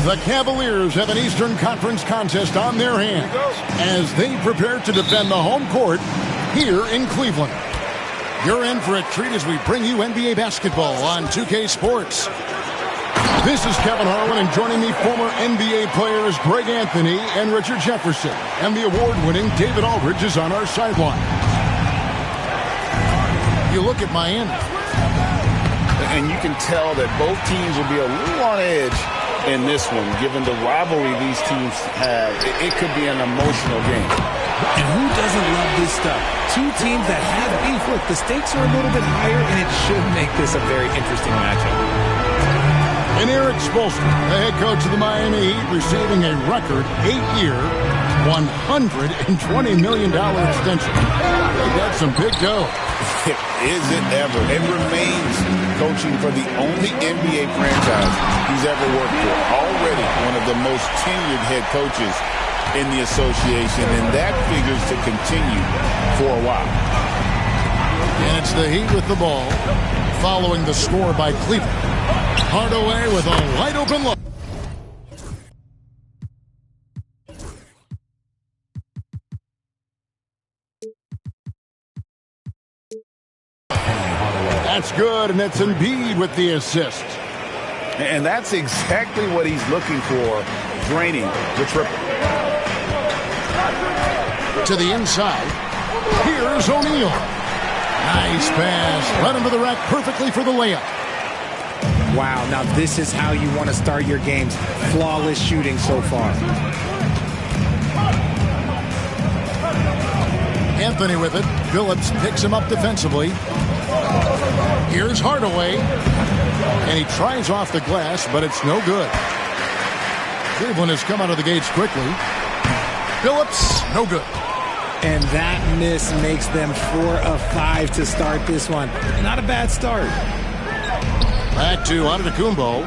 The Cavaliers have an Eastern Conference contest on their hands as they prepare to defend the home court here in Cleveland. You're in for a treat as we bring you NBA basketball on 2K Sports. This is Kevin Harlan, and joining me, former NBA players Greg Anthony and Richard Jefferson. And the award-winning David Aldridge is on our sideline. You look at Miami. And you can tell that both teams will be a little on edge in this one, given the rivalry these teams have. It could be an emotional game. And who doesn't love this stuff? Two teams that have beef. Look, the stakes are a little bit higher, and it should make this a very interesting matchup. And Eric Spoelstra, the head coach of the Miami Heat, receiving a record 8-year, $120 million extension. That's some big dough. Is it ever? It remains coaching for the only NBA franchise he's ever worked for. Already one of the most tenured head coaches in the association, and that figures to continue for a while. And it's the Heat with the ball, following the score by Cleveland. Hardaway with a wide-open look. That's good, and it's Embiid with the assist. And that's exactly what he's looking for, draining the triple. To the inside. Here's O'Neal. Nice pass. Led him to the rack perfectly for the layup. Wow, now this is how you want to start your games. Flawless shooting so far. Anthony with it. Phillips picks him up defensively. Here's Hardaway. And he tries off the glass, but it's no good. Cleveland has come out of the gates quickly. Phillips, no good. And that miss makes them 4 of 5 to start this one. Not a bad start. Back to Antetokounmpo.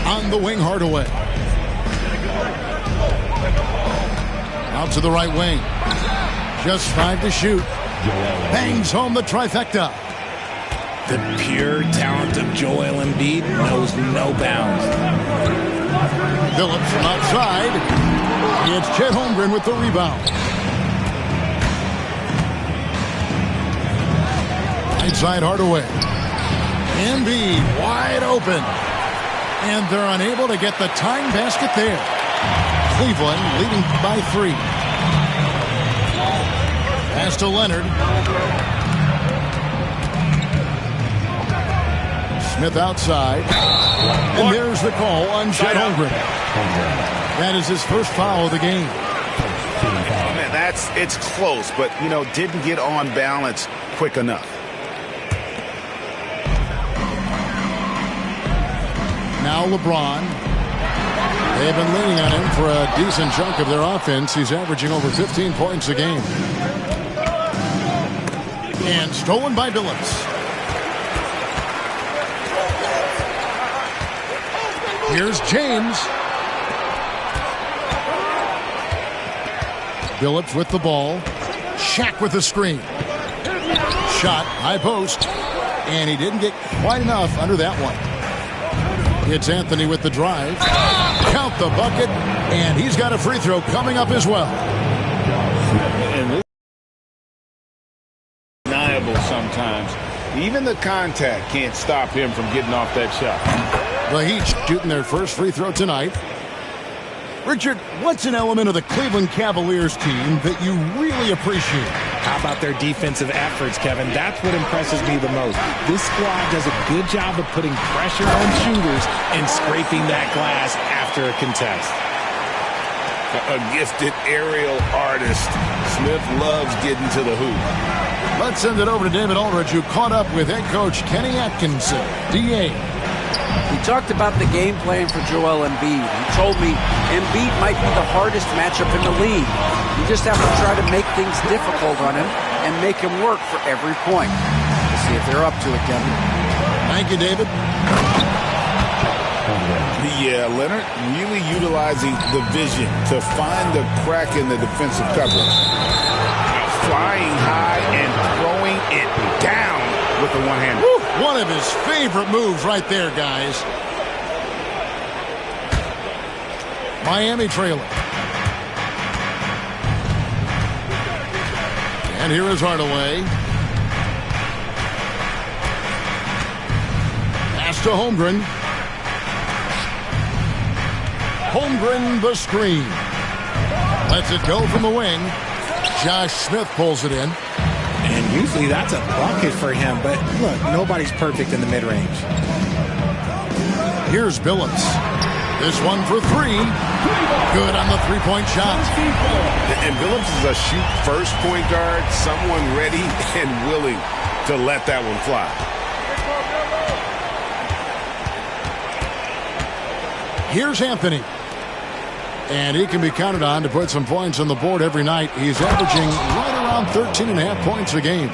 On the wing, Hardaway. Out to the right wing. Just 5 to shoot. Bangs home the trifecta. The pure talent of Joel Embiid knows no bounds. Phillips from outside. It's Chet Holmgren with the rebound. Inside Hardaway. Embiid wide open. And they're unable to get the tying basket there. Cleveland leading by 3. Pass to Leonard. Smith outside. And there's the call on Chet Holmgren. That is his first foul of the game. Man, it's close, but, didn't get on balance quick enough. Now LeBron. They've been leaning on him for a decent chunk of their offense. He's averaging over 15 points a game. And stolen by Billups. Here's James. Billups with the ball. Shaq with the screen. Shot, high post. And he didn't get quite enough under that one. It's Anthony with the drive. Count the bucket. And he's got a free throw coming up as well. And this is undeniable sometimes. Even the contact can't stop him from getting off that shot. The Heat shooting their first free throw tonight. Richard, what's an element of the Cleveland Cavaliers team that you really appreciate? How about their defensive efforts, Kevin? That's what impresses me the most. This squad does a good job of putting pressure on shooters and scraping that glass after a contest. A gifted aerial artist. Smith loves getting to the hoop. Let's send it over to David Aldridge, who caught up with head coach Kenny Atkinson. DA. He talked about the game plan for Joel Embiid. He told me Embiid might be the hardest matchup in the league. You just have to try to make things difficult on him and make him work for every point. We'll see if they're up to it, Kevin. Thank you, David. Yeah, Leonard really utilizing the vision to find the crack in the defensive coverage. Flying high and throwing it down with the one-hander. One of his favorite moves right there, guys. Miami trailing. And here is Hardaway. Pass to Holmgren. Holmgren the screen. Lets it go from the wing. Josh Smith pulls it in. And usually that's a bucket for him, but look, nobody's perfect in the mid-range. Here's Billups. This one for 3. Good on the three-point shot. And Billups is a shoot-first point guard, someone ready and willing to let that one fly. Here's Anthony. And he can be counted on to put some points on the board every night. He's averaging right around 13.5 points a game.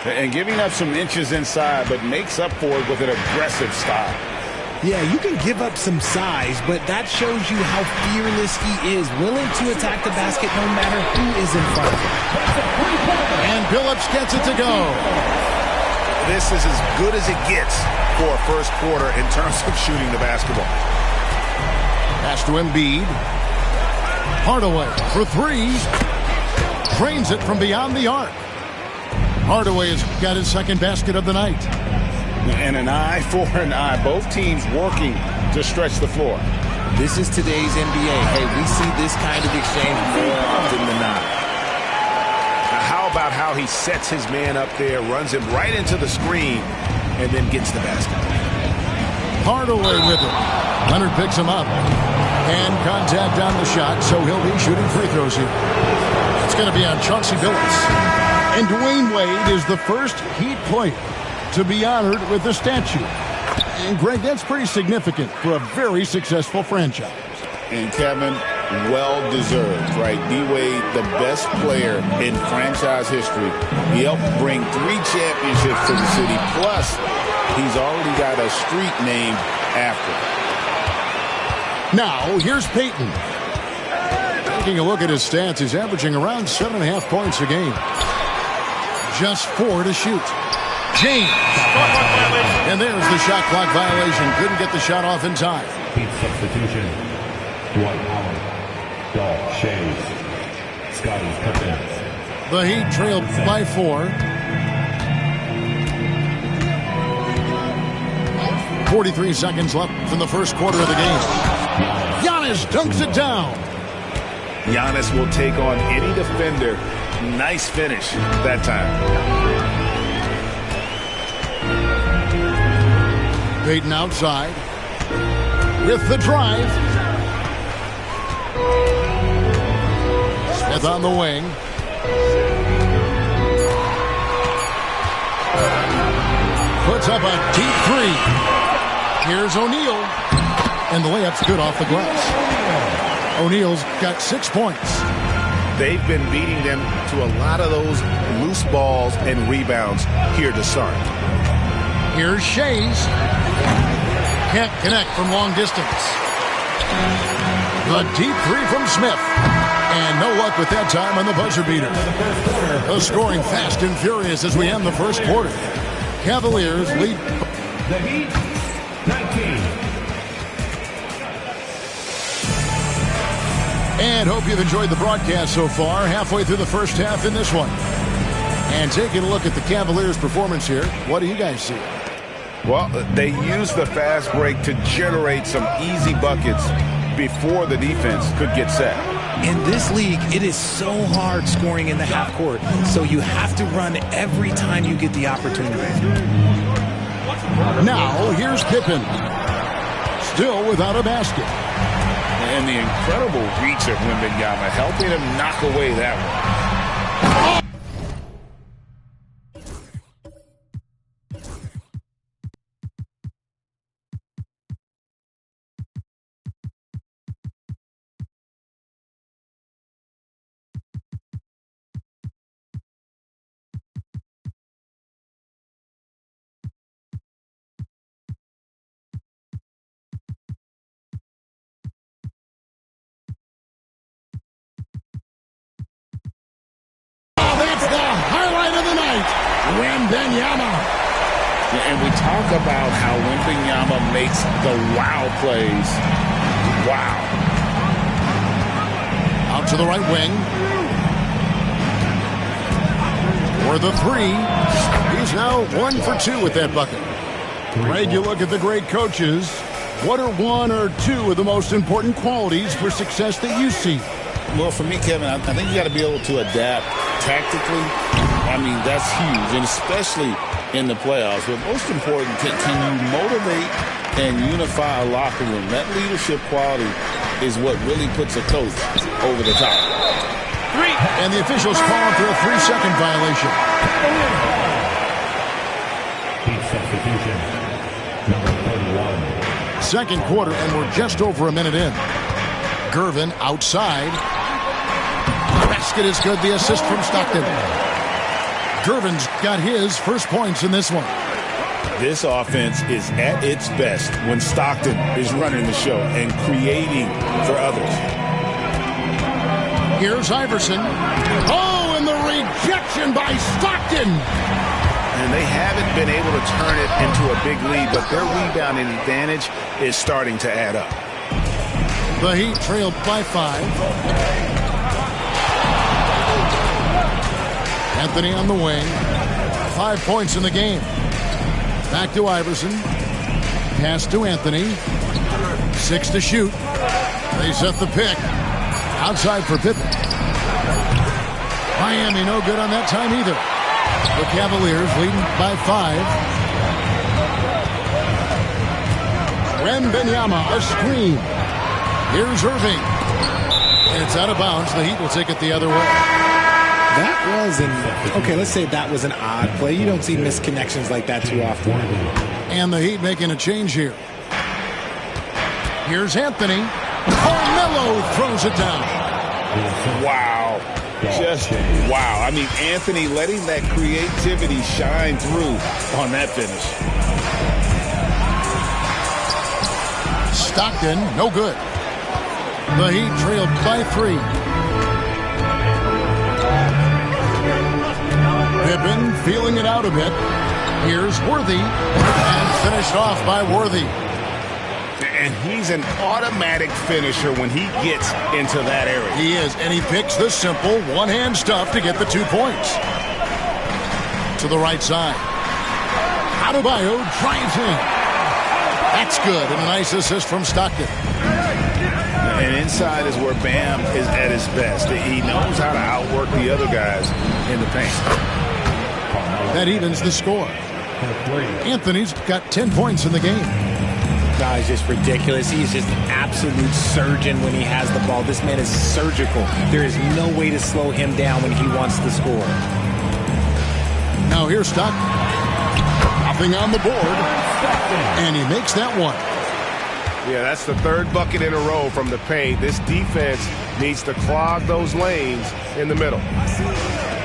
And giving up some inches inside, but makes up for it with an aggressive style. Yeah, you can give up some size, but that shows you how fearless he is, willing to attack the basket no matter who is in front of him. And Billups gets it to go. This is as good as it gets for a first quarter in terms of shooting the basketball. Pass to Embiid. Hardaway for 3. Trains it from beyond the arc. Hardaway has got his second basket of the night. And an eye for an eye. Both teams working to stretch the floor. This is today's NBA. Hey, we see this kind of exchange more often than not. Now, how about how he sets his man up there, runs him right into the screen, and then gets the basket. Hardaway with it. Leonard picks him up. And contact on the shot, so he'll be shooting free throws here. It's going to be on Chauncey Billups. And Dwayne Wade is the first Heat player to be honored with a statue. And, Greg, that's pretty significant for a very successful franchise. And, Kevin, well-deserved, right? D-Wade, the best player in franchise history. He helped bring 3 championships to the city. Plus, he's already got a street named after him. Now, here's Payton. Taking a look at his stats, he's averaging around 7.5 points a game. Just 4 to shoot. James. And there's the shot clock violation. Couldn't get the shot off in time. Heat substitution. Dwight Howard. Dolph Schayes. Scottie Pippen. The Heat trailed by 4. 43 seconds left in the first quarter of the game. Giannis dunks it down. Giannis will take on any defender. Nice finish that time. Payton outside with the drive. Smith on the wing. Puts up a deep 3. Here's O'Neal. And the layup's good off the glass. O'Neal's got 6 points. They've been beating them to a lot of those loose balls and rebounds here to start. Here's Schayes. Can't connect from long distance. The deep 3 from Smith. And no luck with that time on the buzzer beater. The scoring fast and furious as we end the first quarter. Cavaliers lead. The Heat, 19. And hope you've enjoyed the broadcast so far. Halfway through the first half in this one. And taking a look at the Cavaliers' performance here, what do you guys see? Well, they used the fast break to generate some easy buckets before the defense could get set. In this league, it is so hard scoring in the half court, so you have to run every time you get the opportunity. Now, here's Pippen. Still without a basket. And the incredible reach of Wembanyama, helping him knock away that one. Wembanyama. And we talk about how Wembanyama makes the wow plays. Wow. Out to the right wing. For the 3. He's now 1 for 2 with that bucket. Greg, you look at the great coaches. What are 1 or 2 of the most important qualities for success that you see? Well, for me, Kevin, I think you got to be able to adapt tactically. I mean, that's huge, and especially in the playoffs. But most important, can you motivate and unify a locker room? That leadership quality is what really puts a coach over the top. 3. And the officials call for a 3-second violation. Heat substitution. Number 31. Second quarter, and we're just over a minute in. Gervin outside. Basket is good. The assist from Stockton. Gervin's got his first points in this one. This offense is at its best when Stockton is running the show and creating for others. Here's Iverson. Oh, and the rejection by Stockton. And they haven't been able to turn it into a big lead, but their rebounding advantage is starting to add up. The Heat trailed by 5. Anthony on the wing. 5 points in the game. Back to Iverson. Pass to Anthony. 6 to shoot. They set the pick. Outside for Pippen. Miami no good on that time either. The Cavaliers leading by 5. Wembanyama, a screen. Here's Irving. And it's out of bounds. The Heat will take it the other way. That was okay, let's say that was an odd play. You don't see misconnections like that too often. And the Heat making a change here. Here's Anthony. Carmelo throws it down. Wow. Just wow. I mean, Anthony letting that creativity shine through on that finish. Stockton, no good. The Heat trailed by 3. Pippen feeling it out a bit. Here's Worthy. And finished off by Worthy. And he's an automatic finisher when he gets into that area. He is, and he picks the simple one-hand stuff to get the 2 points. To the right side. Adebayo drives in. That's good, and a nice assist from Stockton. And inside is where Bam is at his best. He knows how to outwork the other guys in the paint. That evens the score. Anthony's got 10 points in the game. No, he's just ridiculous. He's just an absolute surgeon when he has the ball. This man is surgical. There is no way to slow him down when he wants to score. Now here's Stockton. Nothing on the board. And he makes that one. Yeah, that's the 3rd bucket in a row from the paint. This defense needs to clog those lanes in the middle.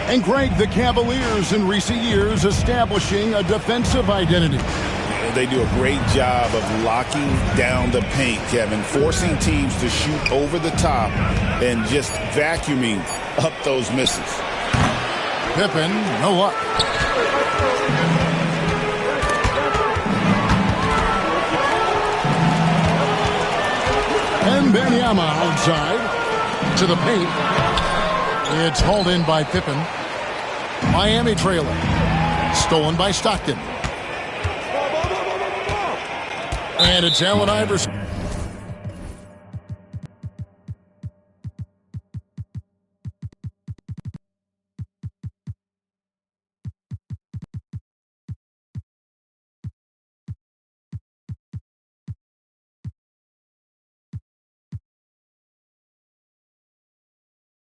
And Greg, the Cavaliers in recent years establishing a defensive identity. They do a great job of locking down the paint, Kevin, forcing teams to shoot over the top and just vacuuming up those misses. Pippen, no luck. And Wembanyama outside to the paint. It's hauled in by Pippen. Miami trailing. Stolen by Stockton. And it's Allen Iverson.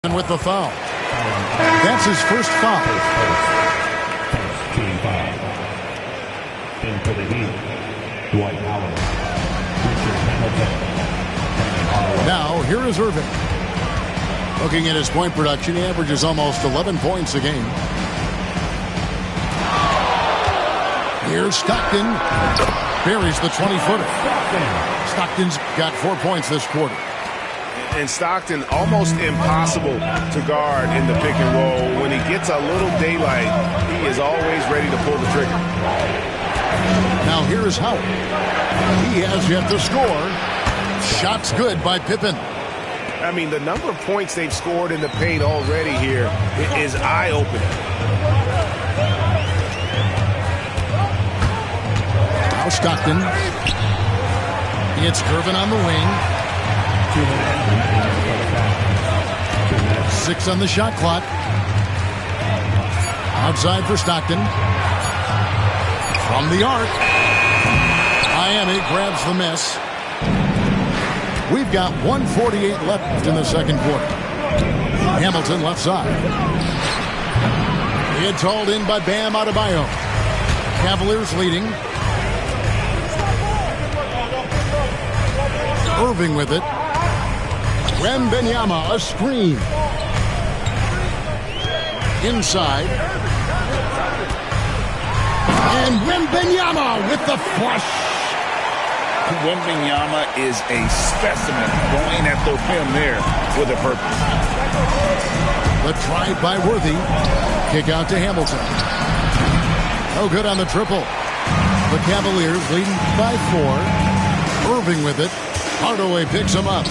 And with the foul. That's his first foul. Team foul. In for the Heat. Dwight Howard, Richard Hamilton. Now, here is Irving. Looking at his point production, he averages almost 11 points a game. Here's Stockton. Buries the 20-footer. Stockton's got 4 points this quarter. And Stockton almost impossible to guard in the pick and roll. When he gets a little daylight, he is always ready to pull the trigger. Now here's Howard. He has yet to score. Shot's good by Pippen. I mean, the number of points they've scored in the paint already here is eye-opening. Now Stockton. It's Irvin on the wing. 6 on the shot clock. Outside for Stockton. From the arc. Miami grabs the miss. We've got 1:48 left in the second quarter. Hamilton left side. It's hauled in by Bam Adebayo. Cavaliers leading. Irving with it. Wembanyama, a screen. Inside. And Wembanyama with the flush. Wembanyama is a specimen going at the rim there with a purpose. The try by Worthy. Kick out to Hamilton. No good on the triple. The Cavaliers leading by 4. Irving with it. Hardaway picks him up.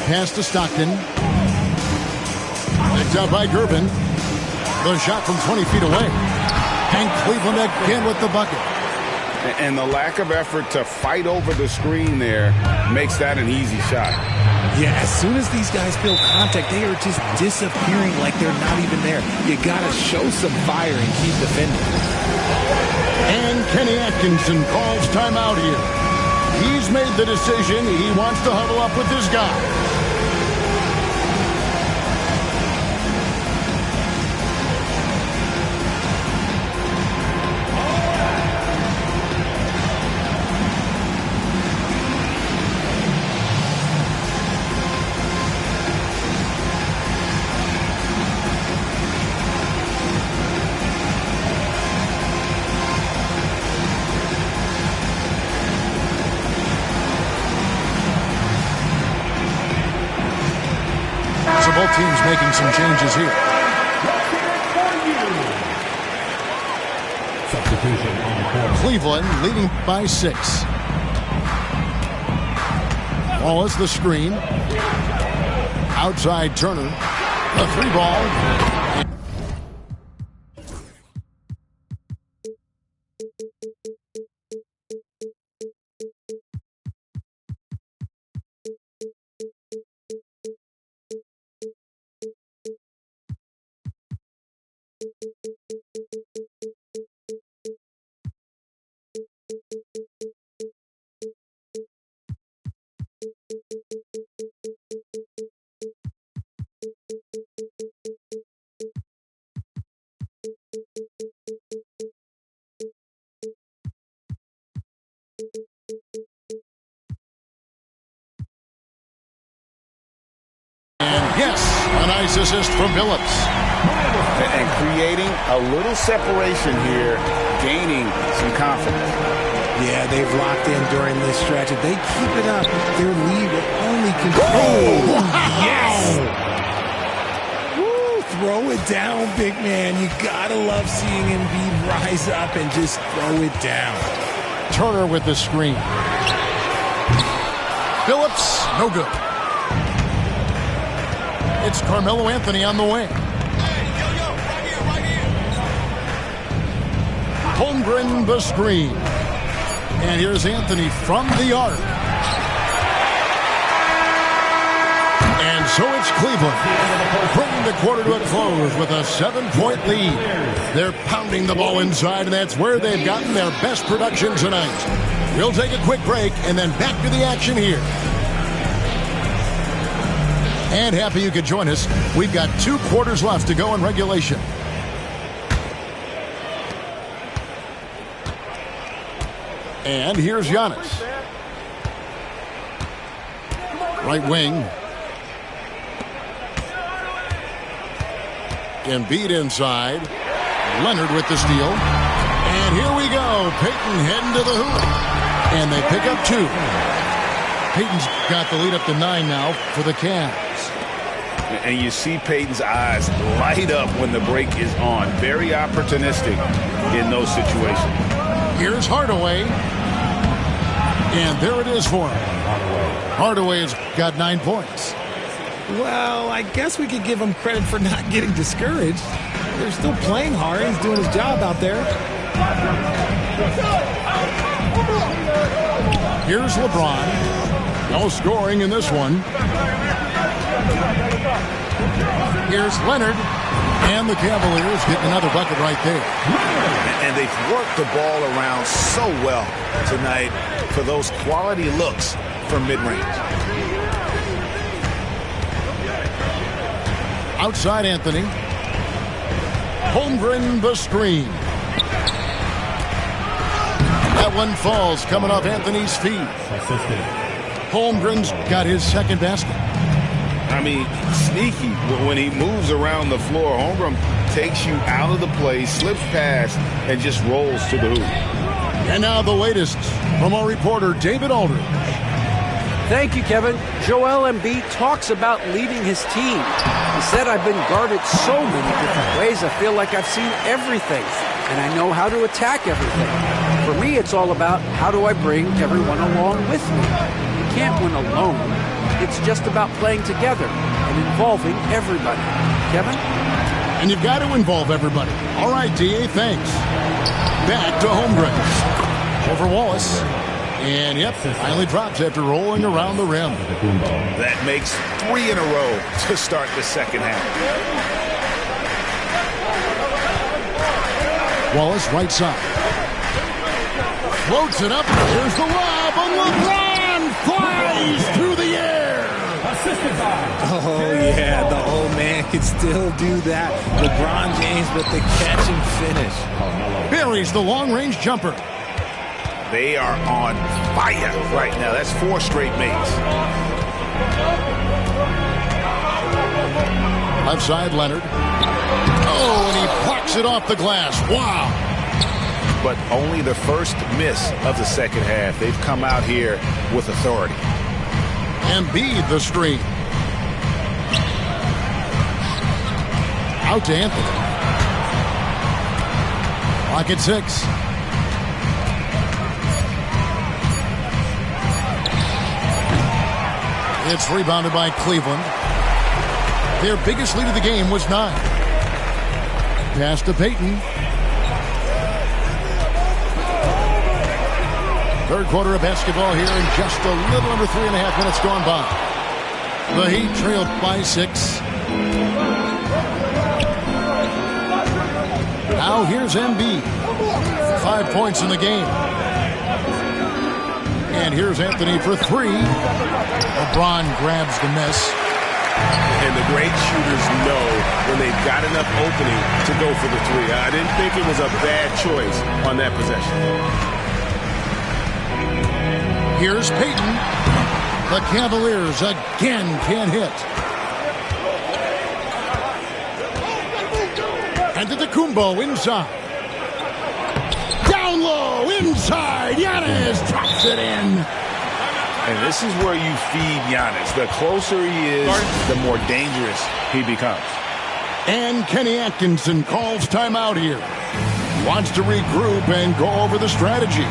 Pass to Stockton. Picked up by Gervin. The shot from 20 feet away. And Cleveland again with the bucket. And the lack of effort to fight over the screen there makes that an easy shot. Yeah, as soon as these guys feel contact, they are just disappearing like they're not even there. You got to show some fire and keep defending. And Kenny Atkinson calls timeout here. He's made the decision. He wants to huddle up with this guy. Both teams making some changes here. Substitution on the court. Cleveland leading by 6. Wallace the screen. Outside Turner. The 3-ball. And yes, a nice assist from Phillips. And creating a little separation here, gaining some confidence. Yeah, they've locked in during this stretch. If they keep it up, their lead will only continue. Wow. Yes! Woo, throw it down, big man. You gotta love seeing Embiid rise up and just throw it down. Turner with the screen. Phillips, no good. It's Carmelo Anthony on the wing. Holmgren the screen. And here's Anthony from the arc. And so it's Cleveland bringing the quarter to a close with a 7-point lead. They're pounding the ball inside, and that's where they've gotten their best production tonight. We'll take a quick break and then back to the action here. And happy you could join us. We've got 2 quarters left to go in regulation. And here's Giannis. Right wing. Embiid inside. Leonard with the steal. And here we go. Payton heading to the hoop. And they pick up 2. Payton's got the lead up to 9 now for the Cavs. And you see Payton's eyes light up when the break is on. Very opportunistic in those situations. Here's Hardaway. And there it is for him. Hardaway has got 9 points. Well, I guess we could give him credit for not getting discouraged. They're still playing hard. He's doing his job out there. Here's LeBron. No scoring in this one. Here's Leonard. And the Cavaliers getting another bucket right there. And they've worked the ball around so well tonight for those quality looks from mid-range. Outside Anthony. Holmgren the screen. That one falls coming off Anthony's feet. Holmgren's got his second basket. I mean, sneaky when he moves around the floor. Holmgren takes you out of the play, slips past, and just rolls to the hoop. And now the latest from our reporter, David Aldridge. Thank you, Kevin. Joel Embiid talks about leading his team. He said, I've been guarded so many different ways, I feel like I've seen everything, and I know how to attack everything. For me, it's all about how do I bring everyone along with me. You can't win alone. It's just about playing together and involving everybody. Kevin? And you've got to involve everybody. All right, D.A., thanks. Back to Holmgren. Over Wallace. And, yep, finally drops after rolling around the rim. That makes 3 in a row to start the second half. Wallace, right side. Floats it up. Here's the lob. And LeBron flies through the air. Oh, yeah, the old man can still do that. LeBron James with the catch and finish. Buries the long-range jumper. They are on fire right now. That's 4 straight makes. Left side, Leonard. Oh, and he plucks it off the glass. Wow. But only the first miss of the second half. They've come out here with authority. Embiid the screen. Out to Anthony. Clock at 6. It's rebounded by Cleveland. Their biggest lead of the game was 9. Pass to Payton. Third quarter of basketball here in just a little under 3.5 minutes gone by. The Heat trailed by 6. Now here's Embiid. 5 points in the game. And here's Anthony for 3. LeBron grabs the miss. And the great shooters know when they've got enough opening to go for the 3. I didn't think it was a bad choice on that possession. Here's Payton. The Cavaliers again can't hit. Antetokounmpo inside. Down low, inside. Giannis drops it in. And this is where you feed Giannis. The closer he is, the more dangerous he becomes. And Kenny Atkinson calls timeout here. Wants to regroup and go over the strategy.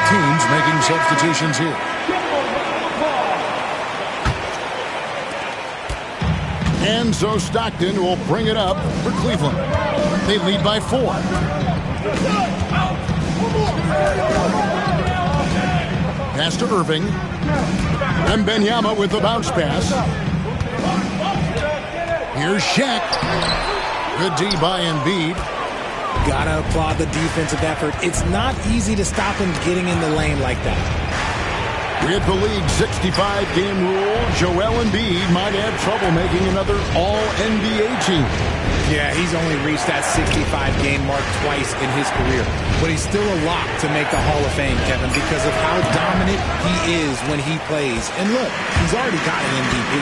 Teams making substitutions here. And so Stockton will bring it up for Cleveland. They lead by 4. Pass to Irving. And Wembanyama with the bounce pass. Here's Shaq. Good D by Embiid. Gotta applaud the defensive effort. It's not easy to stop him getting in the lane like that. With the league's 65-game rule, Joel Embiid might have trouble making another All-NBA team. Yeah, he's only reached that 65-game mark twice in his career. But he's still a lock to make the Hall of Fame, Kevin, because of how dominant he is when he plays. And look, he's already got an MVP.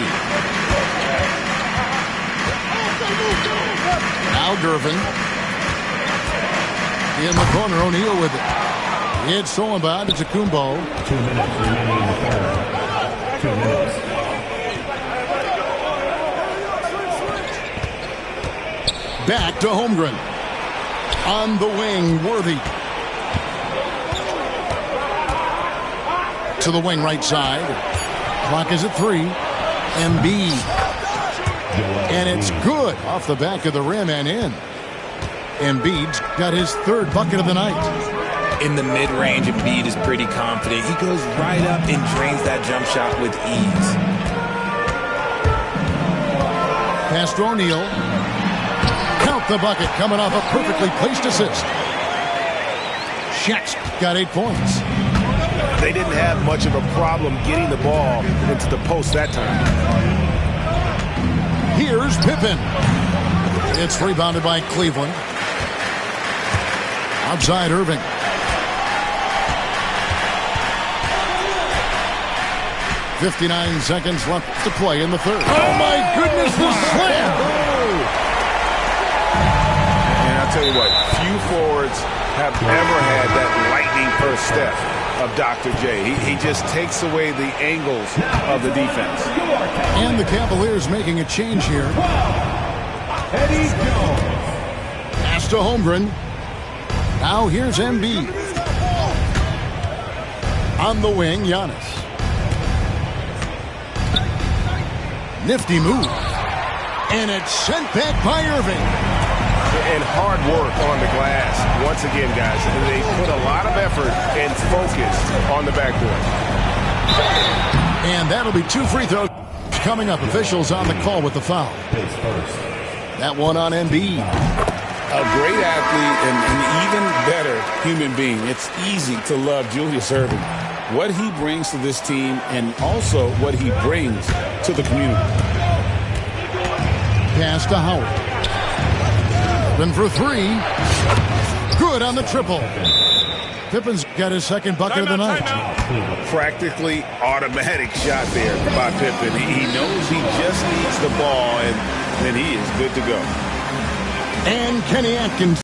Al Gervin. In the corner, O'Neal with it. It's stolen by Antetokounmpo. 2 minutes remaining in the third. 2 minutes. Back to Holmgren. On the wing, Worthy. To the wing right side. Clock is at 3. Embiid. And it's good off the back of the rim and in. Embiid's got his 3rd bucket of the night. In the mid-range, Embiid is pretty confident. He goes right up and drains that jump shot with ease. Pass to O'Neal. Count the bucket coming off a perfectly placed assist. Shaq's got 8 points. They didn't have much of a problem getting the ball into the post that time. Here's Pippen. It's rebounded by Cleveland. Outside Irving. .59 seconds left to play in the third. Oh, my goodness, the slam! And I'll tell you what, few forwards have ever had that lightning first step of Dr. J. He just takes away the angles of the defense. And the Cavaliers making a change here. Pass to Holmgren. Now here's Embiid. On the wing, Giannis. Nifty move. And it's sent back by Irving. And hard work on the glass. Once again, guys, they put a lot of effort and focus on the backboard. And that'll be 2 free throws coming up. Officials on the call with the foul. That one on Embiid. A great athlete and an even better human being. It's easy to love Julius Erving. What he brings to this team and also what he brings to the community. Pass to Howard. Then for 3. Good on the triple. Pippen's got his second bucket of the night. Practically automatic shot there by Pippen. He knows he just needs the ball, and then he is good to go. And Kenny Atkins.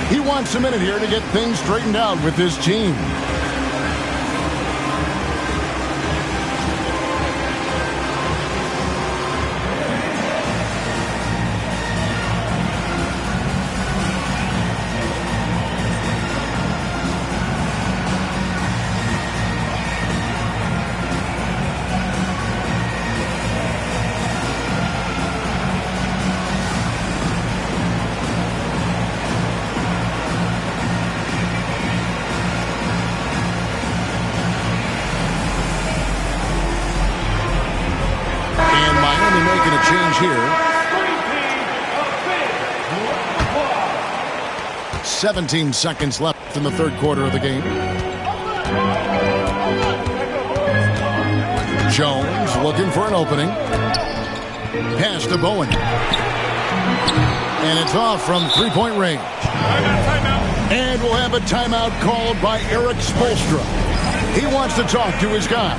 He wants a minute here to get things straightened out with his team. Making a change here. 17 seconds left in the third quarter of the game. Jones looking for an opening. Pass to Bowen. And it's off from three-point range. And we'll have a timeout called by Eric Spoelstra. He wants to talk to his guys.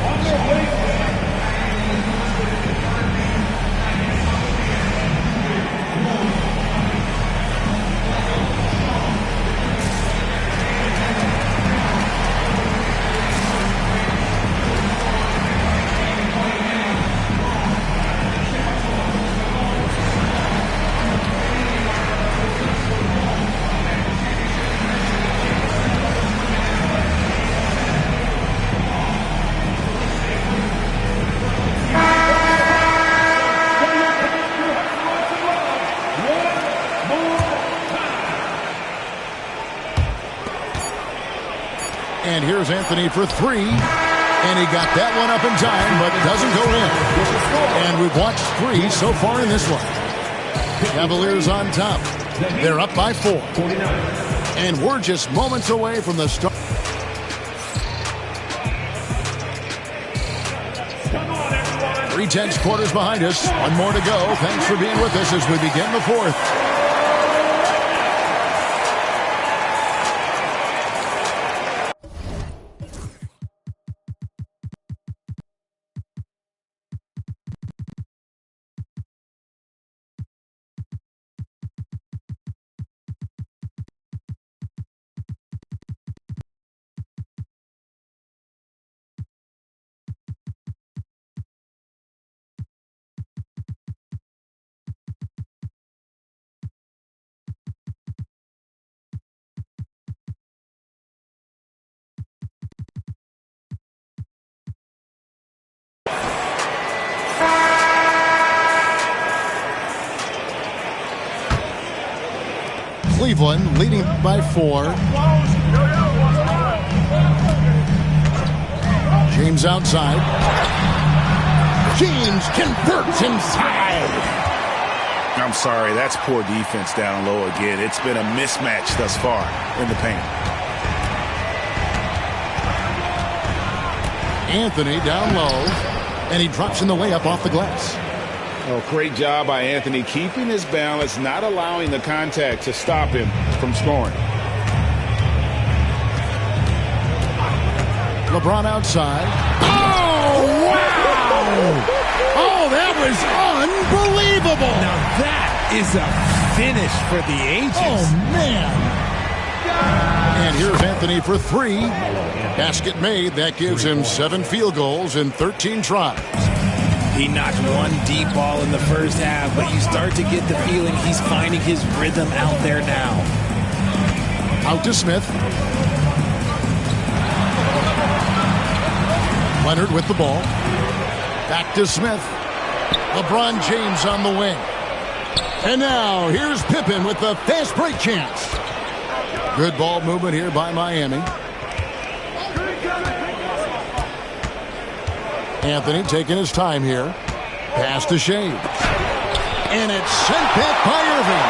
And here's Anthony for 3. And he got that one up in time, but doesn't go in. And we've watched 3 so far in this one. Cavaliers on top. They're up by 4. And we're just moments away from the start. Three tenths quarters behind us. One more to go. Thanks for being with us as we begin the fourth. Cleveland leading by 4. James outside. James converts inside. I'm sorry, that's poor defense down low again. It's been a mismatch thus far in the paint. Anthony down low, and he drops in the layup off the glass. Oh, great job by Anthony keeping his balance, not allowing the contact to stop him from scoring. LeBron outside. Oh, wow! Oh, that was unbelievable! Now that is a finish for the ages. Oh, man! And here's Anthony for 3. Basket made. That gives him 7 field goals in 13 tries. He knocked one deep ball in the first half, but you start to get the feeling he's finding his rhythm out there now. Out to Smith. Leonard with the ball. Back to Smith. LeBron James on the wing. And now here's Pippen with the fast break chance. Good ball movement here by Miami. Anthony taking his time here. Pass to Shea. And it's sent back by Irving.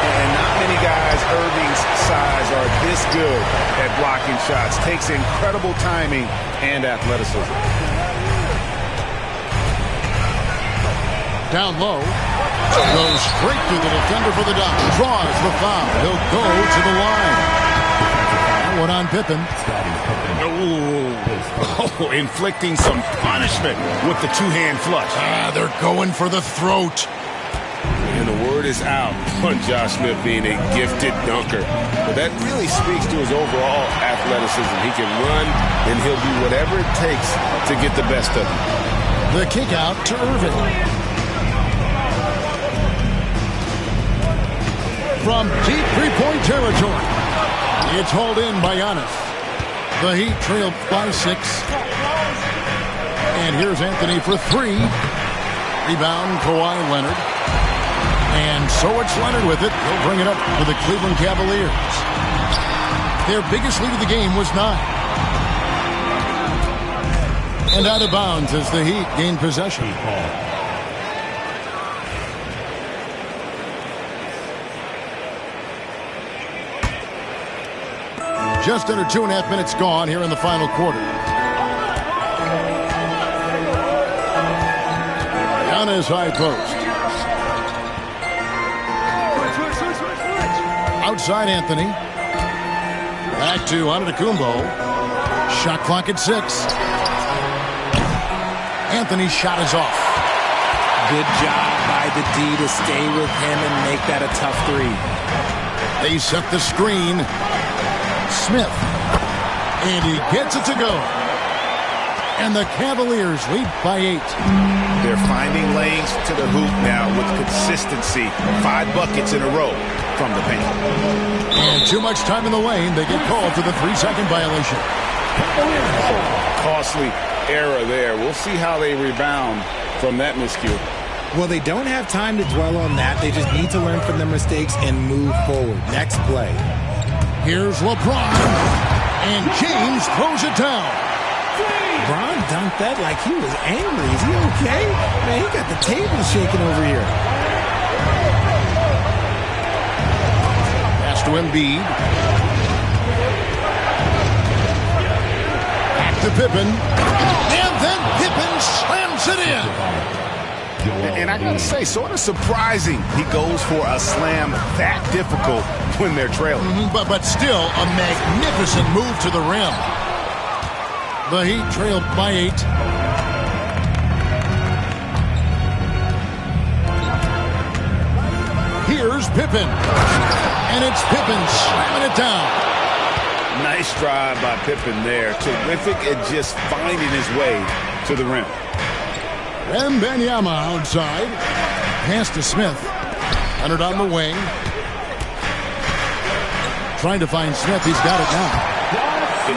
And not many guys Irving's size are this good at blocking shots. Takes incredible timing and athleticism. Down low. Goes straight through the defender for the dunk. Draws the foul. He'll go to the line. That one on Pippen. Oh, inflicting some punishment with the two-hand flush. They're going for the throat. And the word is out on Josh Smith being a gifted dunker. But that really speaks to his overall athleticism. He can run, and he'll do whatever it takes to get the best of him. The kick out to Irving. From deep three-point territory. It's hauled in by Giannis. The Heat trail by 6. And here's Anthony for 3. Rebound, Kawhi Leonard. And so it's Leonard with it. He'll bring it up for the Cleveland Cavaliers. Their biggest lead of the game was 9. And out of bounds as the Heat gain possession. Just under 2.5 minutes gone here in the final quarter. Giannis high post. Outside Anthony. Back to Antetokounmpo. Shot clock at 6. Anthony's shot is off. Good job by the D to stay with him and make that a tough 3. They set the screen. Smith. And he gets it to go. And the Cavaliers lead by 8. They're finding lanes to the hoop now with consistency. 5 buckets in a row from the paint. And too much time in the lane. They get called for the 3-second violation. Costly error there. We'll see how they rebound from that miscue. Well, they don't have time to dwell on that. They just need to learn from their mistakes and move forward. Next play. Here's LeBron. And James throws it down. LeBron dunked that like he was angry. Is he okay? Man, he got the table shaking over here. Pass to Embiid. Back to Pippen. And then Pippen slams it in. And I gotta say, sort of surprising he goes for a slam that difficult when they're trailing. But still a magnificent move to the rim. The Heat trailed by 8. Here's Pippen. And it's Pippen slamming it down. Nice drive by Pippen there. Terrific at just finding his way to the rim. Wembanyama outside. Pass to Smith. Leonard on the wing. Trying to find Smith. He's got it now.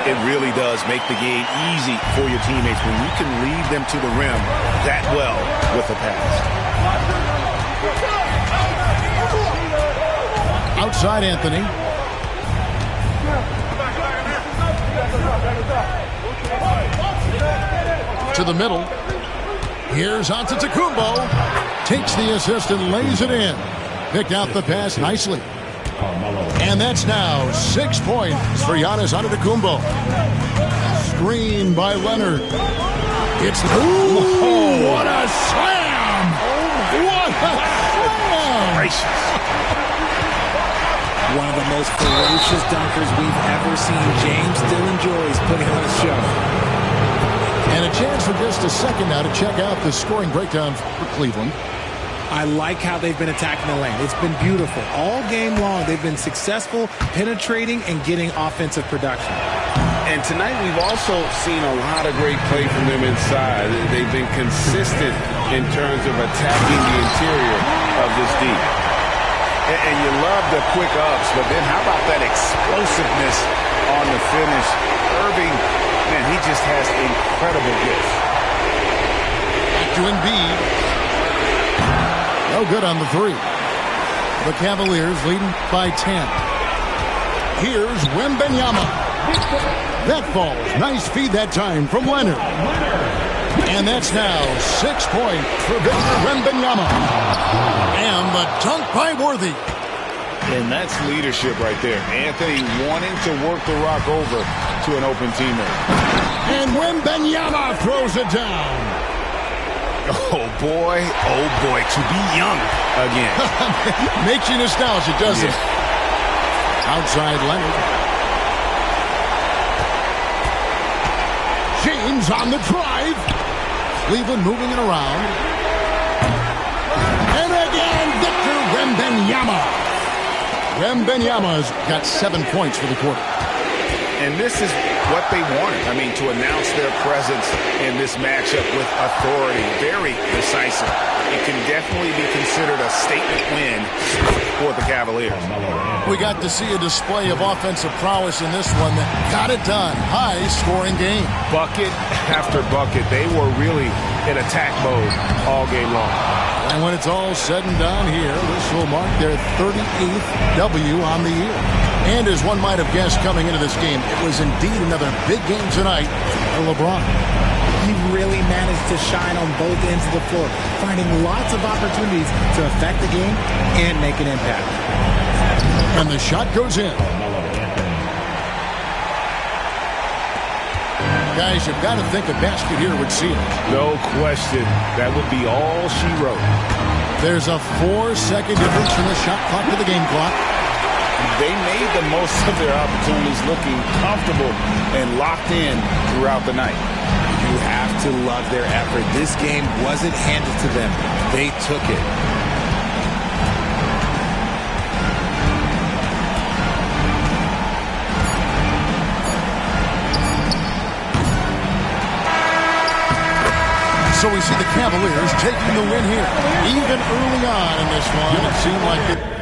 It really does make the game easy for your teammates when you can lead them to the rim that well with a pass. Outside Anthony. To the middle. Here's Antetokounmpo. Takes the assist and lays it in. Picked out the pass nicely. And that's now 6 points for Giannis Antetokounmpo. Screen by Leonard. It's... Ooh, what a slam! most ferocious dunkers we've ever seen. James still enjoys putting on a show. And a chance for just a second now to check out the scoring breakdown for Cleveland. I like how they've been attacking the lane. It's been beautiful. All game long, they've been successful penetrating and getting offensive production. And tonight we've also seen a lot of great play from them inside. They've been consistent in terms of attacking the interior of this D. And you love the quick ups, but then how about that explosiveness on the finish? Irving, man, he just has incredible gifts. Back to Embiid. No good on the three. The Cavaliers leading by 10. Here's Wembanyama. That falls. Nice feed that time from Leonard. And that's now 6 points for Victor Wembanyama. And the dunk by Worthy. And that's leadership right there. Anthony wanting to work the rock over to an open teammate. And Wembanyama throws it down. Oh, boy. Oh, boy. To be young again. Makes you nostalgic, doesn't it? Outside Leonard. James on the drive. Cleveland moving it around. And again, Victor Wembanyama. Wembanyama's got 7 points for the quarter. And this is what they wanted. I mean, to announce their presence in this matchup with authority. Very decisive. It can definitely be considered a statement win for the Cavaliers. We got to see a display of offensive prowess in this one that got it done. High-scoring game. Bucket after bucket. They were really in attack mode all game long. And when it's all said and done here, this will mark their 38th W on the year. And as one might have guessed coming into this game, it was indeed another big game tonight for LeBron. He really managed to shine on both ends of the floor, finding lots of opportunities to affect the game and make an impact. And the shot goes in. Guys, you've got to think a basket here would seal it. No question. That would be all she wrote. There's a 4-second difference from the shot clock to the game clock. They made the most of their opportunities, looking comfortable and locked in throughout the night. You have to love their effort. This game wasn't handed to them. They took it. So we see the Cavaliers taking the win here. Even early on in this one, it seemed like it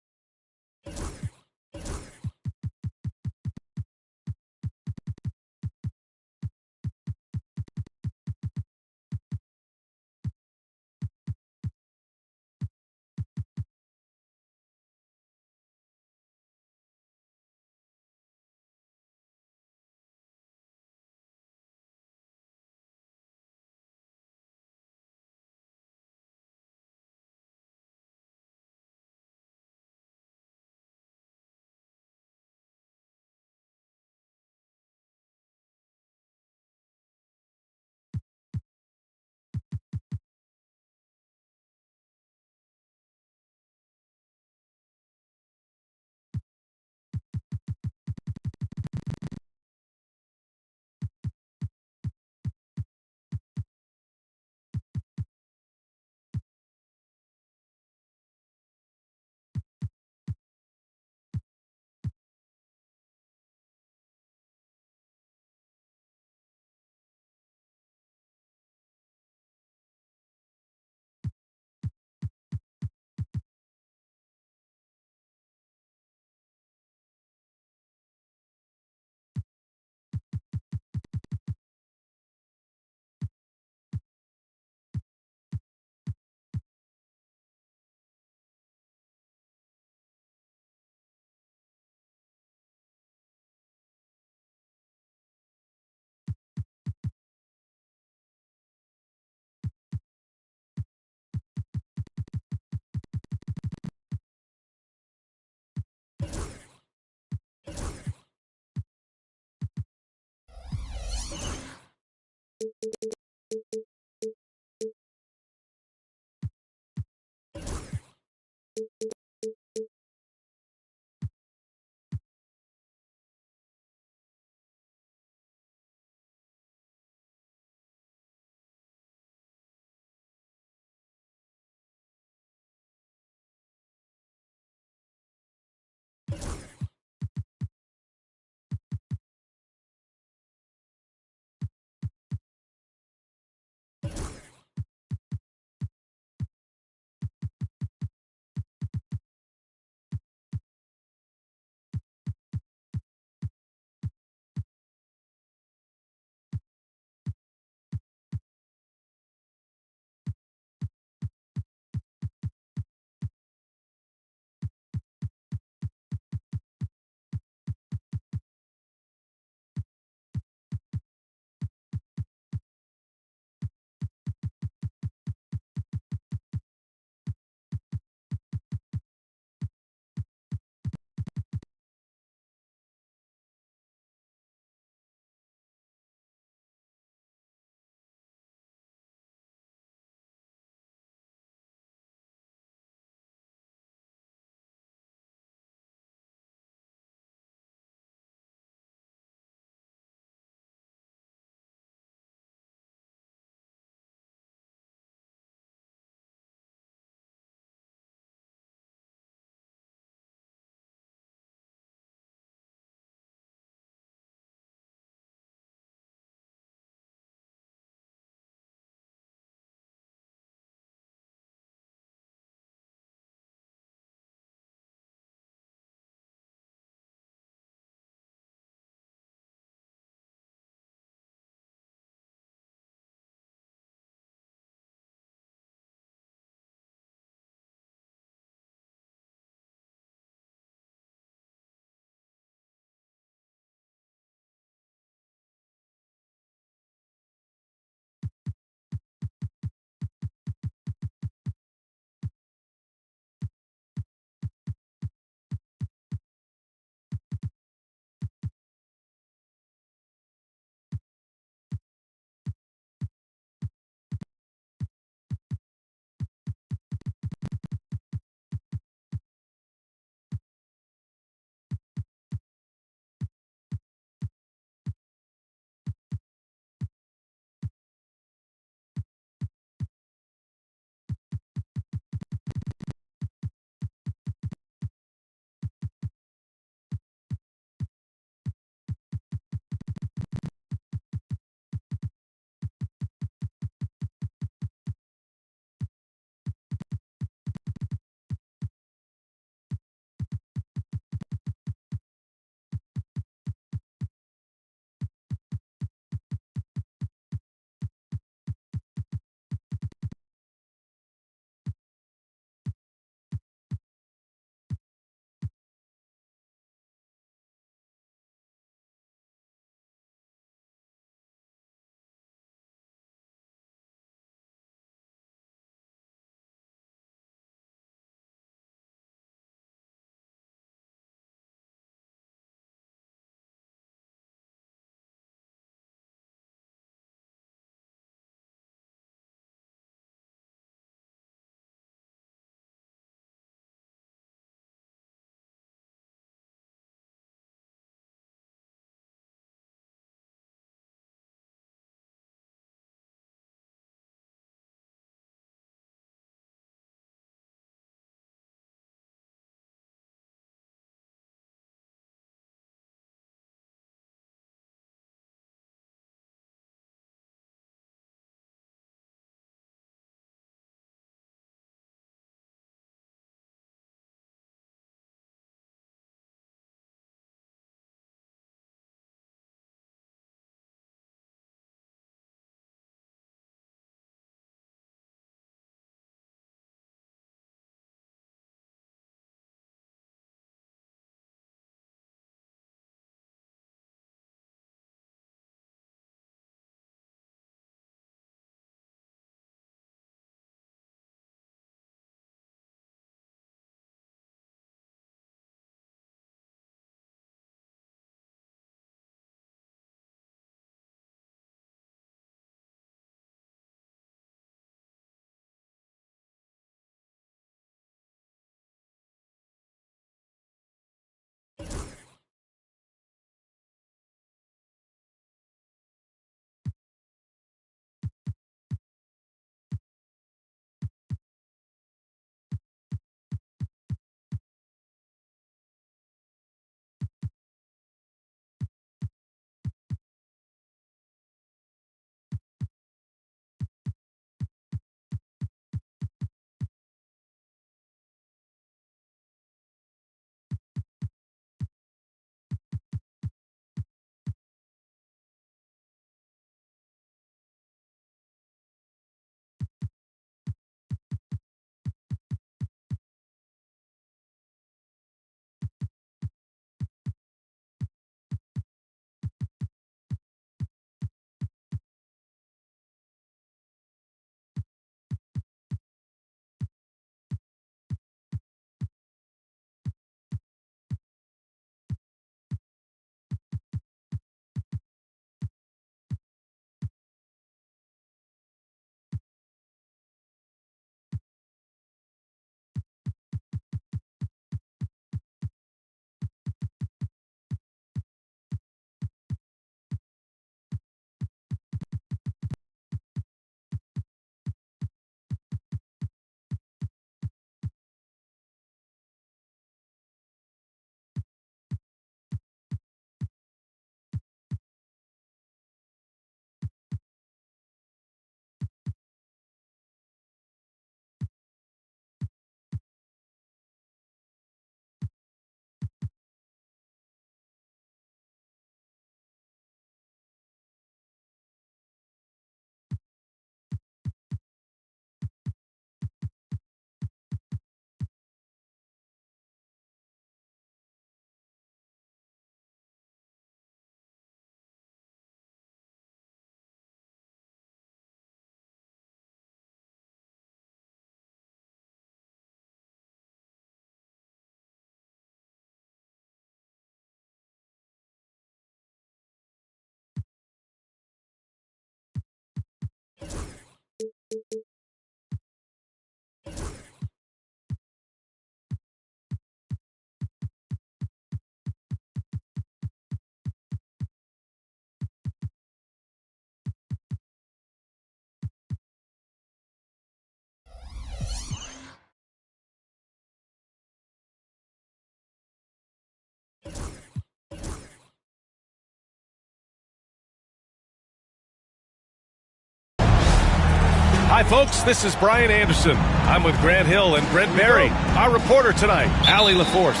Hi, folks. This is Brian Anderson. I'm with Grant Hill and Brent Barry. Our reporter tonight, Allie LaForce.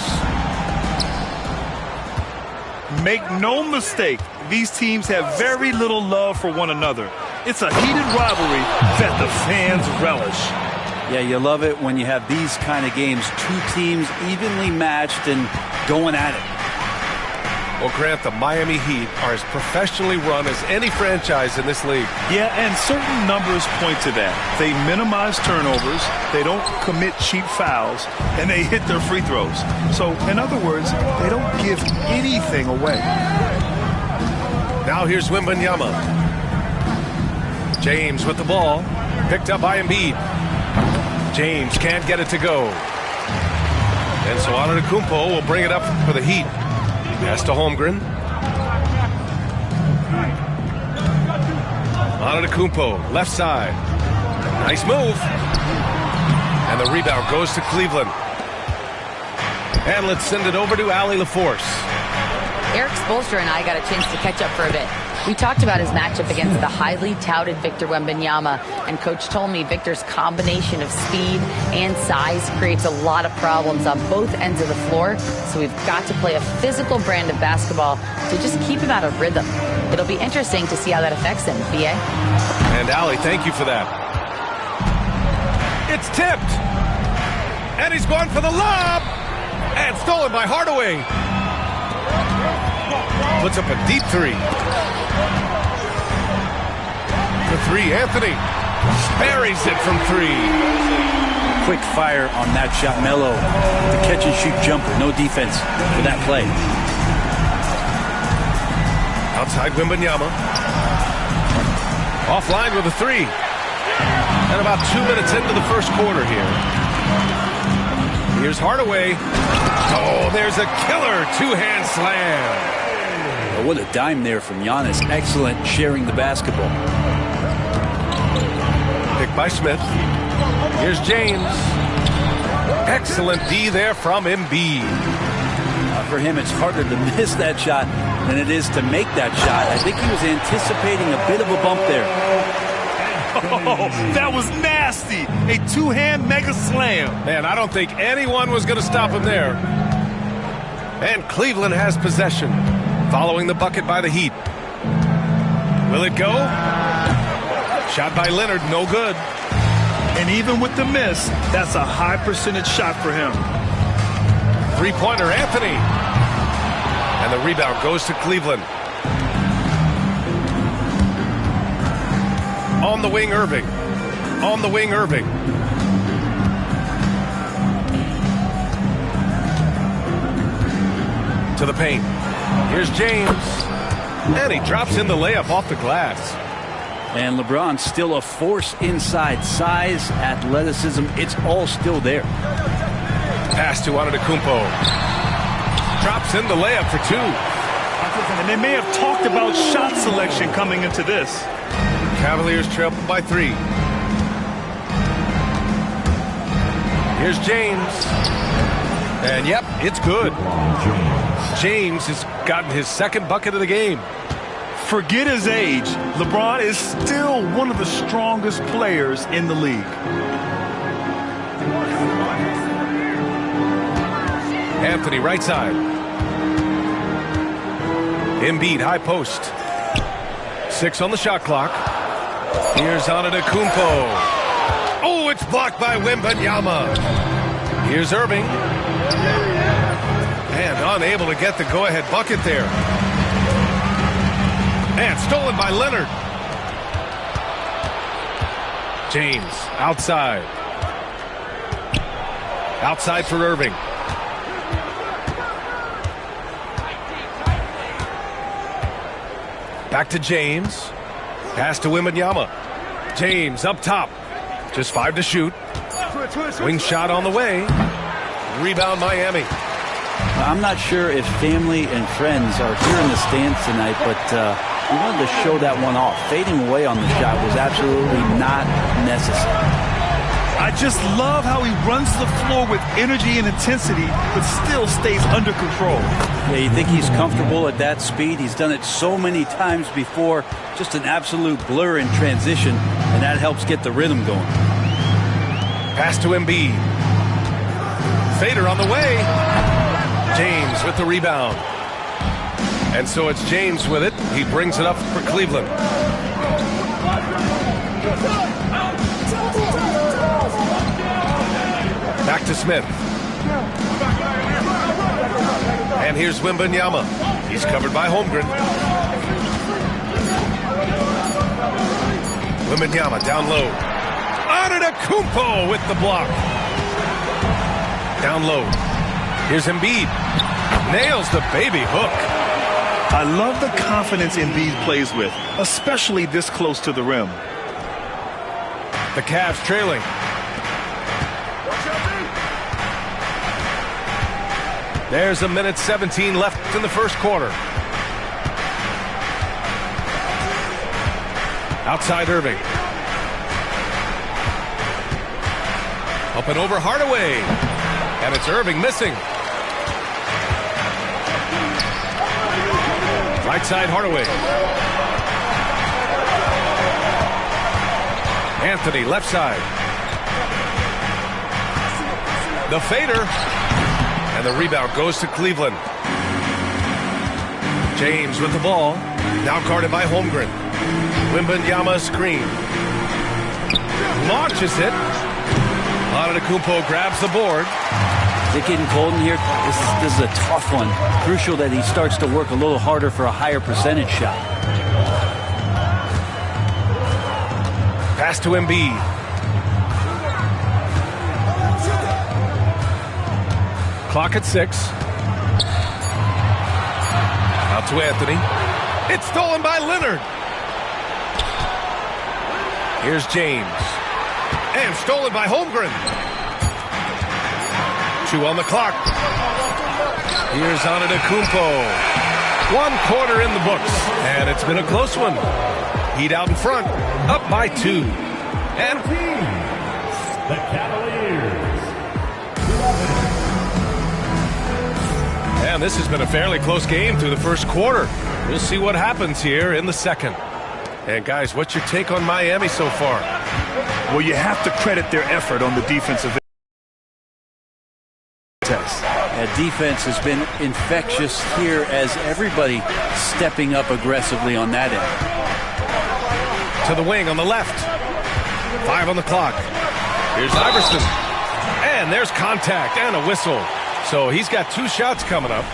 Make no mistake, these teams have very little love for one another. It's a heated rivalry that the fans relish. Yeah, you love it when you have these kind of games. Two teams evenly matched and going at it. Well, Grant, the Miami Heat are as professionally run as any franchise in this league. Yeah, and certain numbers point to that. They minimize turnovers, they don't commit cheap fouls, and they hit their free throws. So, in other words, they don't give anything away. Now here's Wembanyama. James with the ball. Picked up by Embiid. James can't get it to go. And so Antetokounmpo will bring it up for the Heat. Pass to Holmgren. Antetokounmpo, left side. Nice move. And the rebound goes to Cleveland. And let's send it over to Allie LaForce. Eric Spoelstra and I got a chance to catch up for a bit. We talked about his matchup against the highly touted Victor Wembanyama, and Coach told me Victor's combination of speed and size creates a lot of problems on both ends of the floor, so we've got to play a physical brand of basketball to just keep him out of rhythm. It'll be interesting to see how that affects him, B.A. And Allie, thank you for that. It's tipped. And he's going for the lob. And stolen by Hardaway. Puts up a deep three. For three, Anthony buries it from three. Quick fire on that shot. Melo, the catch and shoot jumper. No defense for that play. Outside Wembanyama. Offline with a three. And about 2 minutes into the first quarter here. Here's Hardaway. Oh, there's a killer two-hand slam. Oh, what a dime there from Giannis. Excellent sharing the basketball. Picked by Smith. Here's James. Excellent D there from Embiid. For him, it's harder to miss that shot than it is to make that shot. I think he was anticipating a bit of a bump there. Oh, that was nasty. A two-hand mega slam. Man, I don't think anyone was going to stop him there. And Cleveland has possession, following the bucket by the Heat. Will it go? Shot by Leonard, no good. And even with the miss, that's a high percentage shot for him. Three-pointer, Anthony. And the rebound goes to Cleveland. On the wing, Irving. On the wing, Irving. To the paint. Here's James. And he drops in the layup off the glass. And LeBron's still a force inside. Size, athleticism, it's all still there. Pass to Antetokounmpo. Drops in the layup for two. And they may have talked about shot selection coming into this. Cavaliers trail by three. Here's James. And yep, it's good. James has gotten his second bucket of the game. Forget his age. LeBron is still one of the strongest players in the league. Anthony, right side. Embiid, high post. 6 on the shot clock. Here's Antetokounmpo. Oh, it's blocked by Wembanyama. Here's Irving. And unable to get the go-ahead bucket there. And stolen by Leonard. James, outside. Outside for Irving. Back to James. Pass to Wembanyama. James up top. Just 5 to shoot. Wing shot on the way. Rebound Miami. I'm not sure if family and friends are here in the stands tonight, but we wanted to show that one off. Fading away on the shot was absolutely not necessary. I just love how he runs the floor with energy and intensity, but still stays under control. Yeah, you think he's comfortable at that speed? He's done it so many times before. Just an absolute blur in transition, and that helps get the rhythm going. Pass to Embiid. Fader on the way. James with the rebound. And so it's James with it. He brings it up for Cleveland. Back to Smith. And here's Wembanyama. He's covered by Holmgren. Wembanyama down low. Antetokounmpo with the block. Down low. Here's Embiid. Nails the baby hook. I love the confidence Embiid plays with, especially this close to the rim. The Cavs trailing. There's 1:17 left in the first quarter. Outside Irving. Up and over Hardaway. And it's Irving missing. Right side Hardaway. Anthony left side. The fader. And the rebound goes to Cleveland. James with the ball. Now guarded by Holmgren. Wembanyama screen. Launches it. Antetokounmpo grabs the board. Is it getting cold in here? This is a tough one. Crucial that he starts to work a little harder for a higher percentage shot. Pass to Embiid. Clock at 6. Out to Anthony. It's stolen by Leonard. Here's James. And stolen by Holmgren. 2 on the clock. Here's Antetokounmpo. 1 quarter in the books. And it's been a close one. Heat out in front. Up by 2. And The Cavaliers. And this has been a fairly close game through the first quarter. We'll see what happens here in the second. And guys, what's your take on Miami so far? Well, you have to credit their effort on the defensive test. That defense has been infectious here as everybody stepping up aggressively on that end. To the wing on the left. 5 on the clock. Here's Iverson. And there's contact and a whistle. So he's got 2 shots coming up.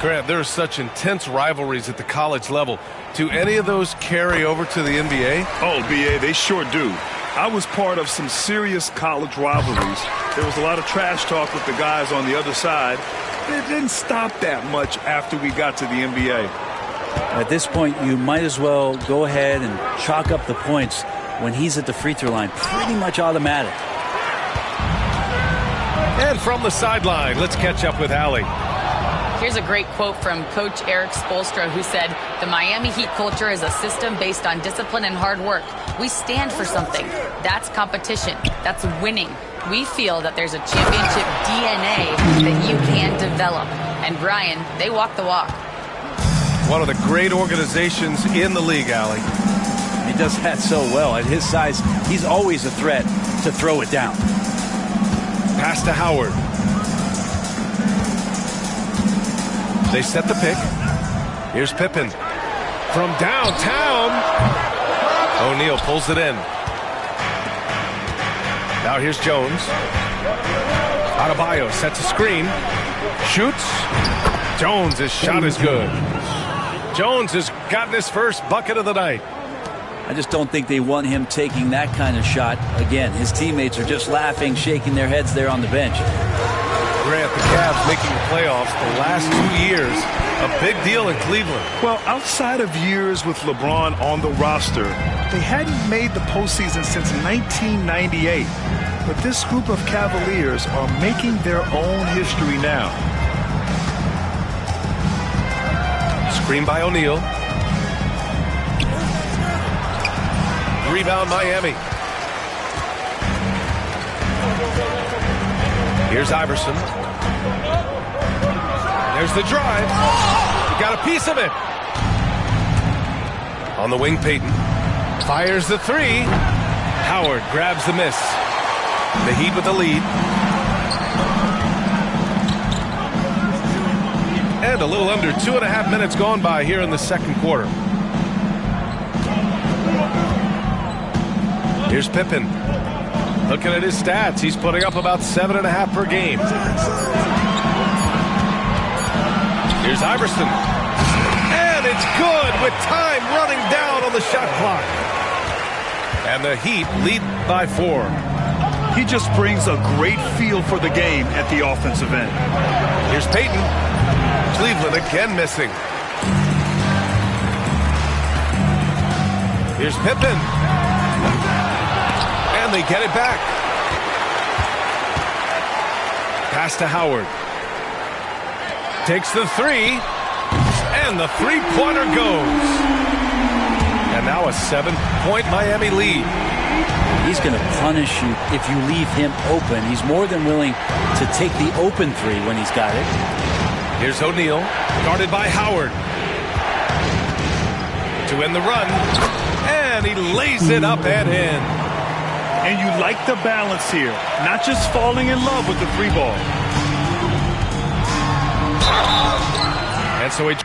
Grant, there are such intense rivalries at the college level. Do any of those carry over to the NBA? Oh, B.A., they sure do. I was part of some serious college rivalries. There was a lot of trash talk with the guys on the other side. It didn't stop that much after we got to the NBA. At this point, you might as well go ahead and chalk up the points when he's at the free throw line. Pretty much automatic. And from the sideline, let's catch up with Allie. Here's a great quote from Coach Erik Spoelstra, who said, "The Miami Heat culture is a system based on discipline and hard work. We stand for something. That's competition. That's winning. We feel that there's a championship DNA that you can develop." And Brian, they walk the walk. One of the great organizations in the league, Allie. He does that so well. At his size, he's always a threat to throw it down. Pass to Howard. They set the pick. Here's Pippen. From downtown. O'Neal pulls it in. Now here's Jones. Adebayo sets a screen. Shoots. Jones' shot is good. Jones has gotten his first bucket of the night. I just don't think they want him taking that kind of shot again. His teammates are just laughing, shaking their heads there on the bench. Grant, the Cavs making the playoffs the last 2 years. A big deal in Cleveland. Well, outside of years with LeBron on the roster, they hadn't made the postseason since 1998. But this group of Cavaliers are making their own history now. Screen by O'Neal. Rebound Miami. Here's Iverson. There's the drive. He got a piece of it. On the wing, Payton fires the three. Howard grabs the miss. The Heat with the lead. And a little under 2.5 minutes gone by here in the second quarter. Here's Pippen. Looking at his stats, he's putting up about 7.5 per game. Here's Iverson. And it's good with time running down on the shot clock. And the Heat lead by 4. He just brings a great feel for the game at the offensive end. Here's Payton. Cleveland again missing. Here's Pippen. And they get it back. Pass to Howard. Takes the three. And the three-pointer goes. And now a 7-point Miami lead. He's going to punish you if you leave him open. He's more than willing to take the open three when he's got it. Here's O'Neal, guarded by Howard. To end the run. And he lays it up and in. And you like the balance here. Not just falling in love with the three ball. And so he...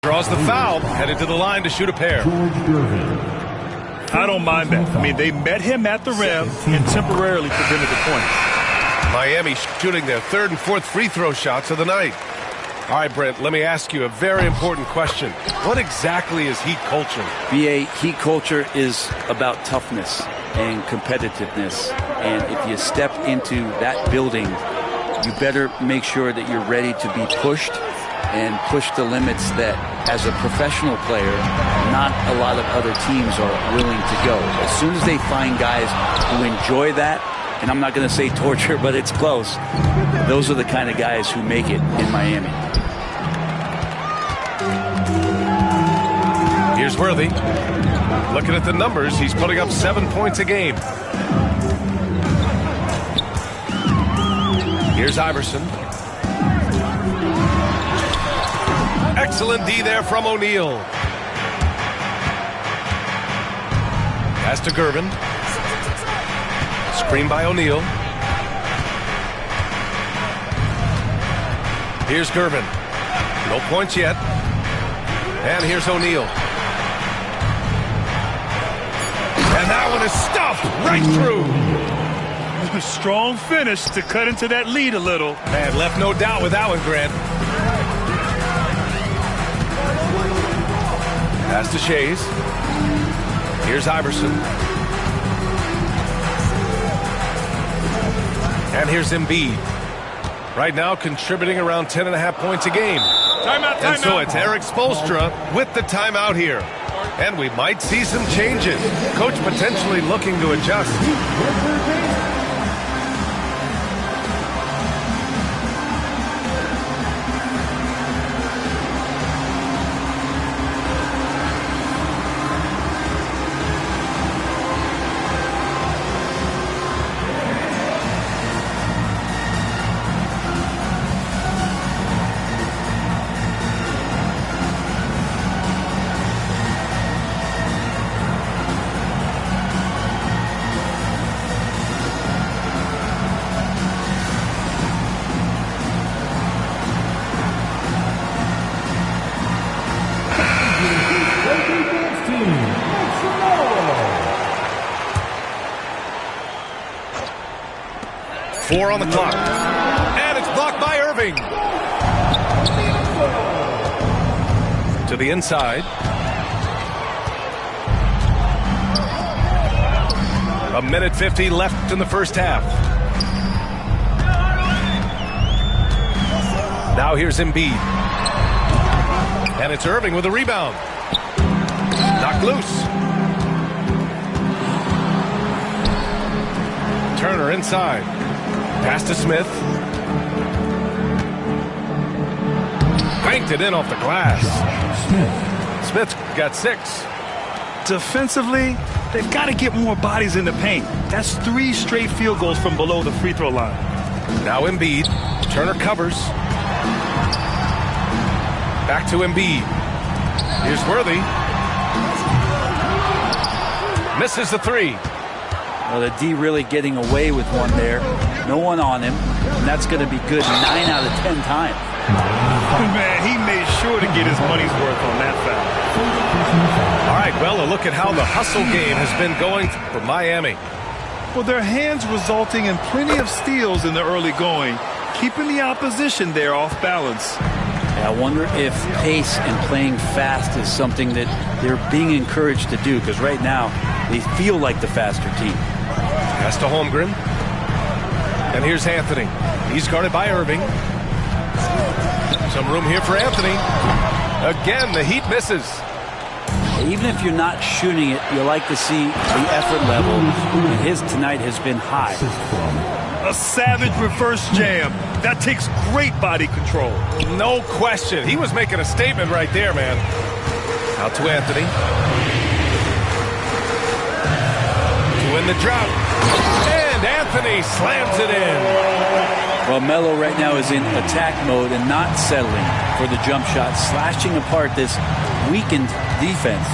draws the foul, headed to the line to shoot a pair. I don't mind that. I mean, they met him at the rim and temporarily prevented the point. Miami shooting their third and fourth free throw shots of the night. All right, Brent, let me ask you a very important question. What exactly is Heat culture? BA, Heat culture is about toughness and competitiveness. And if you step into that building, you better make sure that you're ready to be pushed and push the limits that, as a professional player, not a lot of other teams are willing to go. As soon as they find guys who enjoy that, and I'm not going to say torture, but it's close, those are the kind of guys who make it in Miami. Here's Worthy. Looking at the numbers, he's putting up 7 points a game. Here's Iverson. Excellent D there from O'Neal. Pass to Gervin. Screen by O'Neal. Here's Gervin. No points yet. And here's O'Neal. And that one is stuffed right through. A strong finish to cut into that lead a little. Man, left no doubt with that one, Grant. Pass to Shays. Here's Iverson. And here's Embiid. Right now contributing around 10.5 points a game. Timeout. And so it's Eric Spoelstra with the timeout here. And we might see some changes. Coach potentially looking to adjust. Four on the clock. And it's blocked by Irving. To the inside. A minute 50 left in the first half. Now here's Embiid. And it's Irving with a rebound. Knocked loose. Turner inside. Pass to Smith. Banked it in off the glass. Smith's got 6. Defensively, they've got to get more bodies in the paint. That's 3 straight field goals from below the free throw line. Now Embiid. Turner covers. Back to Embiid. Here's Worthy. Misses the 3. Well, the D really getting away with one there. No one on him. And that's going to be good 9 out of 10 times. Man, he made sure to get his money's worth on that foul. All right, well, a look at how the hustle game has been going for Miami. Well, their hands resulting in plenty of steals in the early going, keeping the opposition there off balance. Yeah, I wonder if pace and playing fast is something that they're being encouraged to do, because right now they feel like the faster team. Pass to Holmgren. And here's Anthony. He's guarded by Irving. Some room here for Anthony. Again, the Heat misses. Even if you're not shooting it, you like to see the effort level. And his tonight has been high. A savage reverse jam. That takes great body control. No question. He was making a statement right there, man. Out to Anthony. To win the drought. And Anthony slams it in. Well, Melo right now is in attack mode and not settling for the jump shot, slashing apart this weakened defense.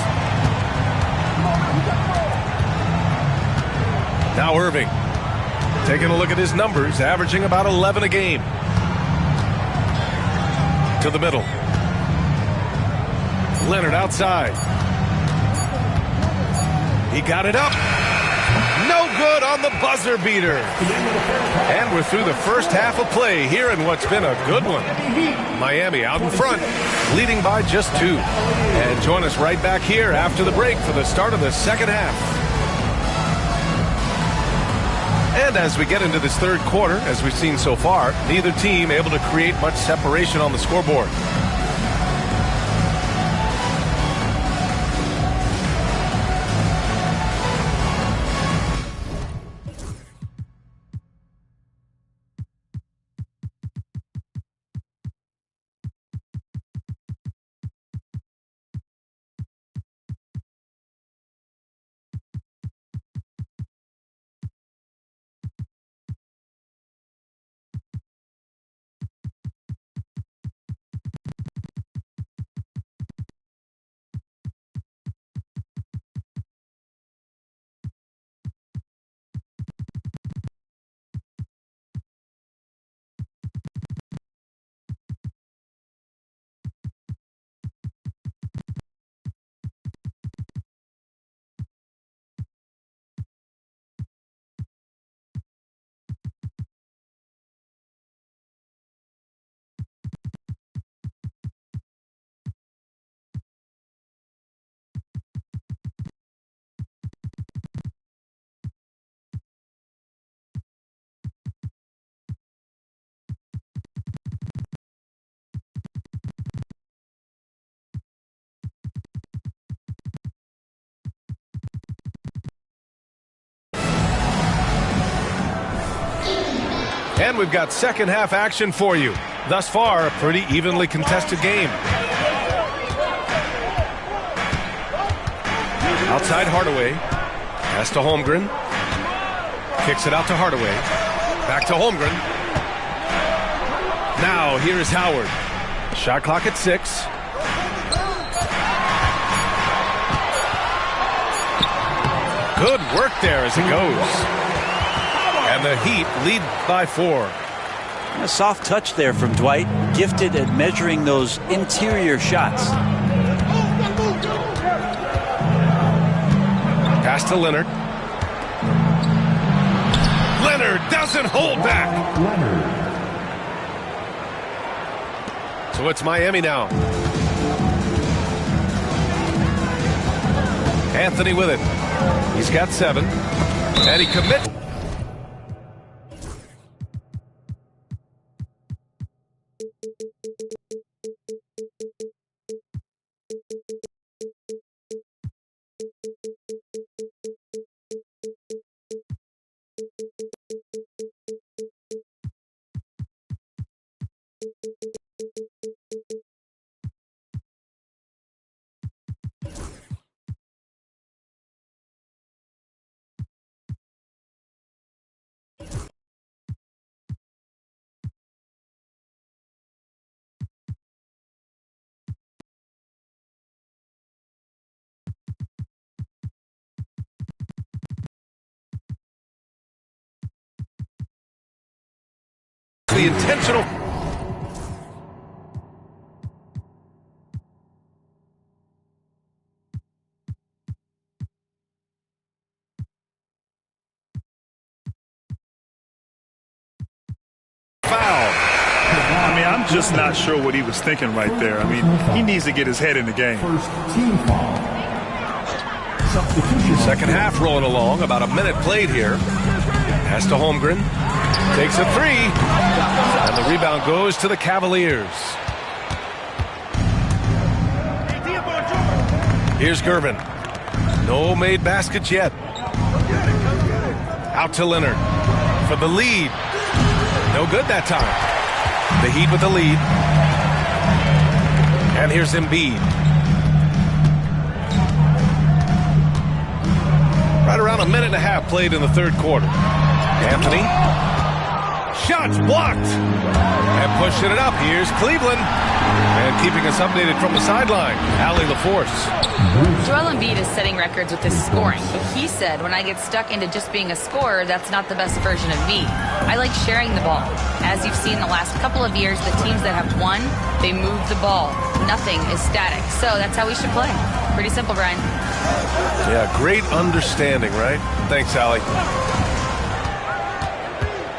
Now Irving. Taking a look at his numbers, averaging about 11 a game. To the middle. Leonard outside. He got it up. No good on the buzzer beater. And we're through the first half of play here in what's been a good one. Miami out in front, leading by just 2. And join us right back here after the break for the start of the second half. And as we get into this third quarter, as we've seen so far, neither team able to create much separation on the scoreboard. And we've got second half action for you. Thus far, a pretty evenly contested game. Outside Hardaway. Pass to Holmgren. Kicks it out to Hardaway. Back to Holmgren. Now here is Howard. Shot clock at 6. Good work there as it goes. And the Heat lead by 4. A soft touch there from Dwight, gifted at measuring those interior shots. Pass to Leonard. Leonard doesn't hold back. So it's Miami now. Anthony with it. He's got 7. And he commits. the intentional. I mean, I'm just not sure what he was thinking right there. I mean, he needs to get his head in the game. First team foul. Substitution. Second half rolling along. About a minute played here. Pass to Holmgren. Takes a three. And the rebound goes to the Cavaliers. Here's Gervin. No made baskets yet. Out to Leonard for the lead. No good that time. The Heat with the lead. And here's Embiid. Right around a minute and a half played in the third quarter. Anthony. Shots blocked. And pushing it up. Here's Cleveland. And keeping us updated from the sideline, Allie LaForce. Joel Embiid is setting records with his scoring, but he said, when I get stuck into just being a scorer, that's not the best version of me. I like sharing the ball. As you've seen the last couple of years, the teams that have won, they move the ball. Nothing is static. So that's how we should play. Pretty simple, Brian. Yeah, great understanding, right? Thanks, Allie.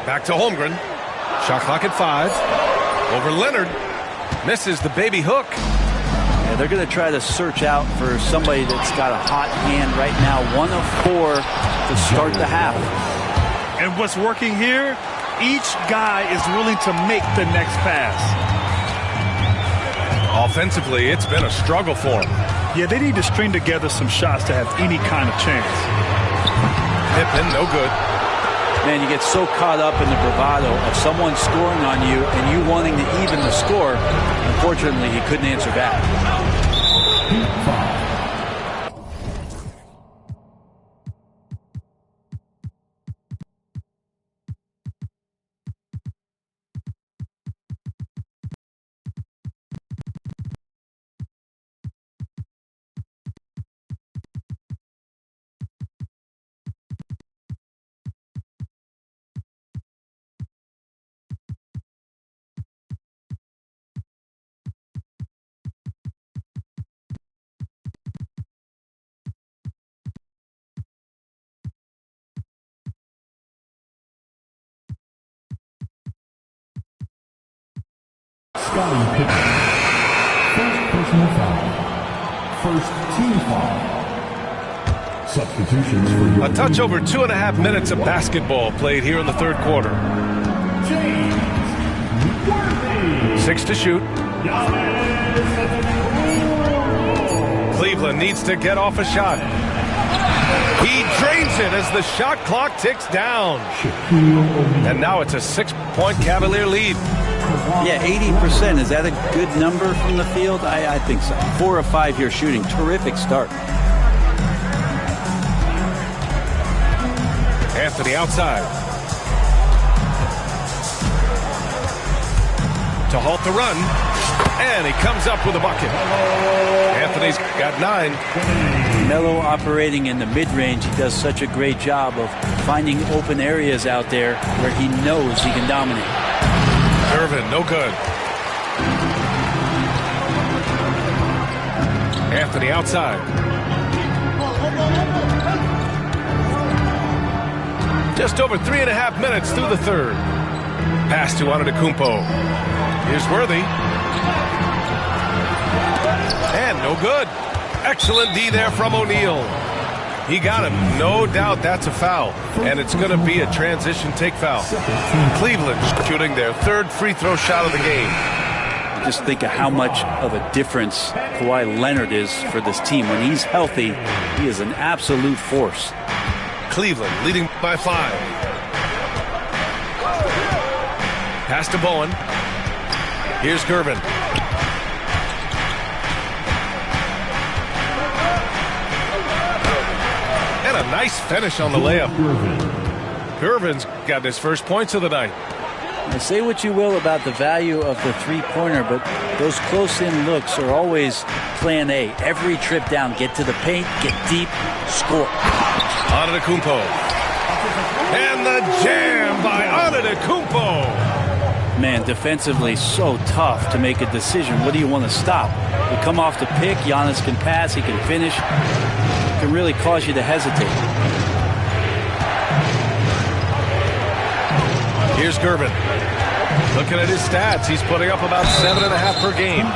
Back to Holmgren. Shot clock at 5. Over Leonard. Misses the baby hook. Yeah, they're going to try to search out for somebody that's got a hot hand right now. 1 of 4 to start the half. And what's working here, each guy is willing to make the next pass. Offensively, it's been a struggle for them. Yeah, they need to string together some shots to have any kind of chance. Pippen, no good. Man, you get so caught up in the bravado of someone scoring on you and you wanting to even the score. Unfortunately, he couldn't answer back. Scottie Pippen. First personal foul. First team foul. Substitutions for your A touch over 2.5 minutes of basketball played here in the third quarter. James Worthy. 6 to shoot. Cleveland needs to get off a shot. He drains it as the shot clock ticks down. And now it's a 6-point Cavalier lead. Yeah, 80%. Is that a good number from the field? I think so. 4 of 5 here shooting. Terrific start. Anthony outside. To halt the run. And he comes up with a bucket. Anthony's got 9. Melo operating in the mid-range. He does such a great job of finding open areas out there where he knows he can dominate. Gervin, no good. Anthony outside. Just over 3.5 minutes through the third. Pass to Antetokounmpo. Here's Worthy. And no good. Excellent D there from O'Neal. He got him. No doubt that's a foul. And it's going to be a transition take foul. Cleveland shooting their third free throw shot of the game. Just think of how much of a difference Kawhi Leonard is for this team. When he's healthy, he is an absolute force. Cleveland leading by 5. Pass to Bowen. Here's Gervin. And a nice finish on the layup. Gervin's got his first points of the night. Now, say what you will about the value of the three-pointer, but those close-in looks are always plan A. Every trip down, get to the paint, get deep, score. Antetokounmpo. And the jam by Antetokounmpo. Man, defensively, so tough to make a decision. What do you want to stop? You come off the pick, Giannis can pass, he can finish. It can really cause you to hesitate. Here's Gervin. Looking at his stats, he's putting up about 7.5 per game.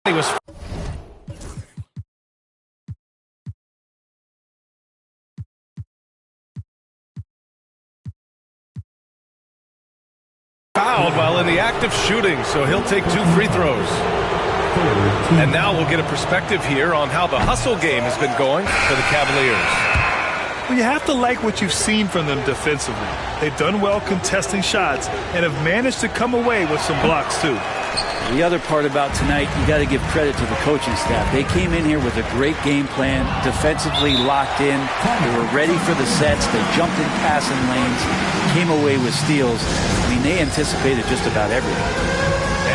And he was fouled while in the act of shooting, so he'll take 2 free throws. And now we'll get a perspective here on how the hustle game has been going for the Cavaliers. Well, you have to like what you've seen from them defensively. They've done well contesting shots and have managed to come away with some blocks, too. The other part about tonight, you got to give credit to the coaching staff. They came in here with a great game plan, defensively locked in. They were ready for the sets. They jumped in passing lanes, came away with steals. I mean, they anticipated just about everything.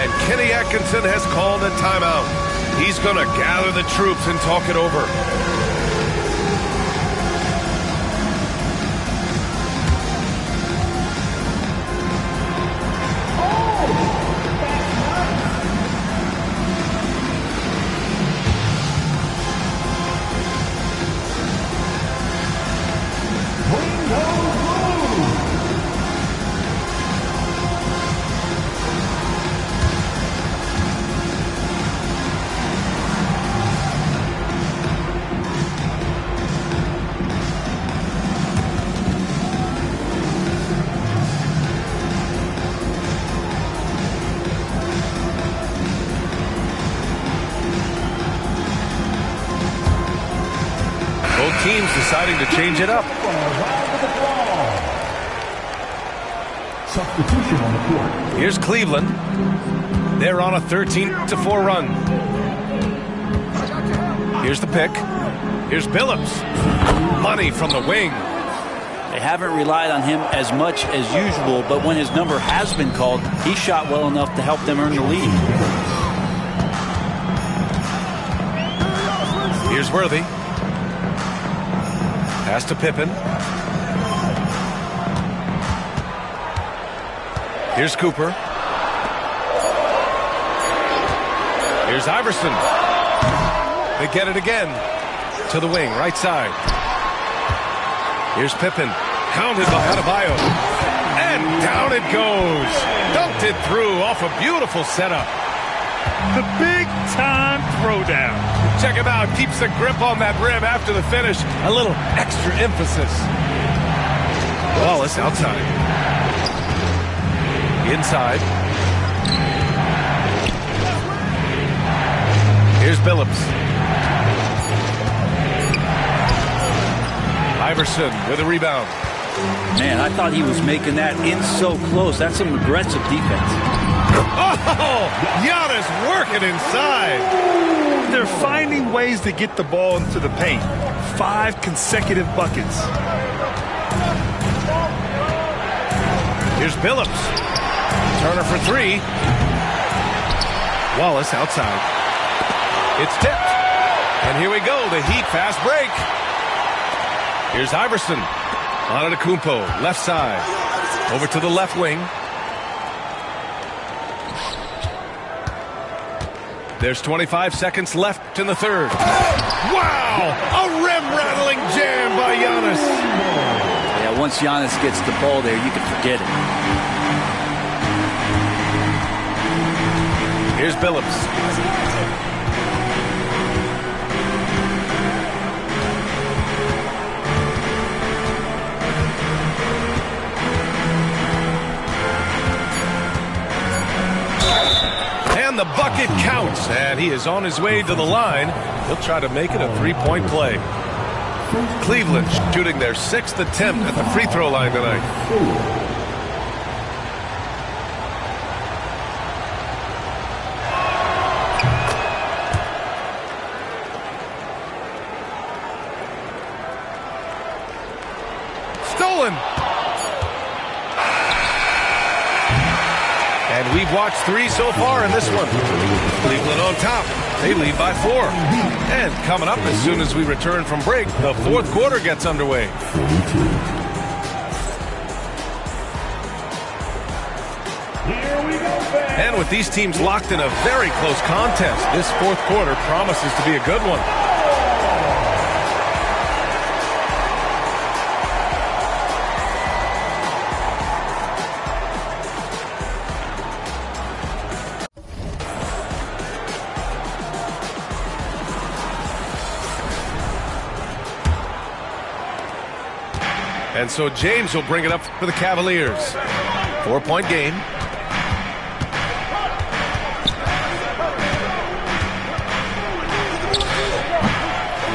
And Kenny Atkinson has called a timeout. He's going to gather the troops and talk it over. Teams deciding to change it up. Substitution on the court. Here's Cleveland. They're on a 13-4 run. Here's the pick. Here's Billups. Money from the wing. They haven't relied on him as much as usual, but when his number has been called, he shot well enough to help them earn the lead. Here's Worthy. Pass to Pippen. Here's Cooper. Here's Iverson. They get it again. To the wing, right side. Here's Pippen. Hounded by Adebayo. And down it goes. Dumped it through off a beautiful setup. The big-time throwdown. Check him out. Keeps the grip on that rim after the finish. A little extra emphasis. Wallace outside. Inside. Here's Billups. Iverson with a rebound. Man, I thought he was making that in so close. That's some aggressive defense. Oh, Giannis working inside. They're finding ways to get the ball into the paint. 5 consecutive buckets. Here's Billups. Turner for 3. Wallace outside. It's tipped. And here we go, the Heat fast break. Here's Iverson. Antetokounmpo, left side. Over to the left wing. There's 25 seconds left in the third. Wow! A rim-rattling jam by Giannis. Yeah, once Giannis gets the ball there, you can forget it. Here's Billups. And the bucket counts, and he is on his way to the line. He'll try to make it a three-point play. Cleveland shooting their 6th attempt at the free throw line tonight. Stolen. And we've watched 3 so far in this one. Cleveland on top. They lead by 4. And coming up as soon as we return from break, the 4th quarter gets underway. And with these teams locked in a very close contest, this 4th quarter promises to be a good one. And so James will bring it up for the Cavaliers. 4-point game.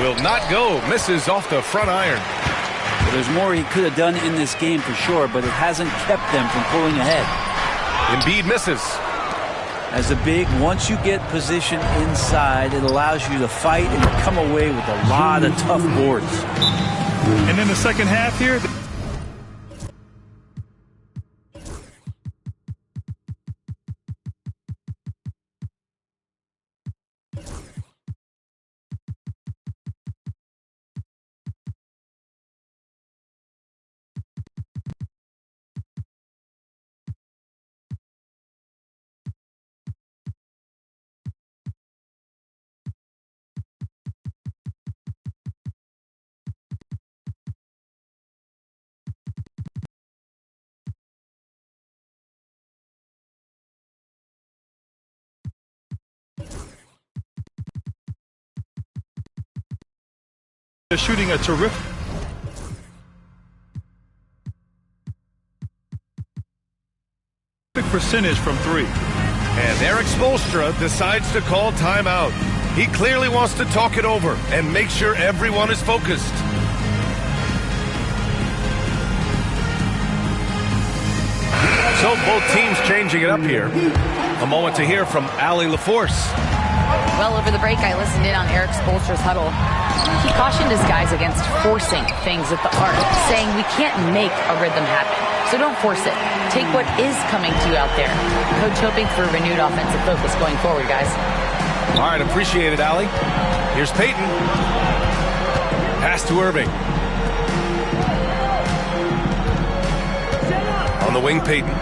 Will not go. Misses off the front iron. Well, there's more he could have done in this game for sure, but it hasn't kept them from pulling ahead. Embiid misses. As a big, once you get position inside, it allows you to fight and come away with a lot of tough boards. And in the second half here, they're shooting a terrific percentage from 3. And Eric Spoelstra decides to call timeout. He clearly wants to talk it over and make sure everyone is focused. So both teams changing it up here. A moment to hear from Allie LaForce. Well, over the break, I listened in on Eric Spoelstra's huddle. He cautioned his guys against forcing things at the arc, saying we can't make a rhythm happen. So don't force it. Take what is coming to you out there. Coach hoping for a renewed offensive focus going forward, guys. All right, appreciate it, Allie. Here's Peyton. Pass to Irving. On the wing, Peyton.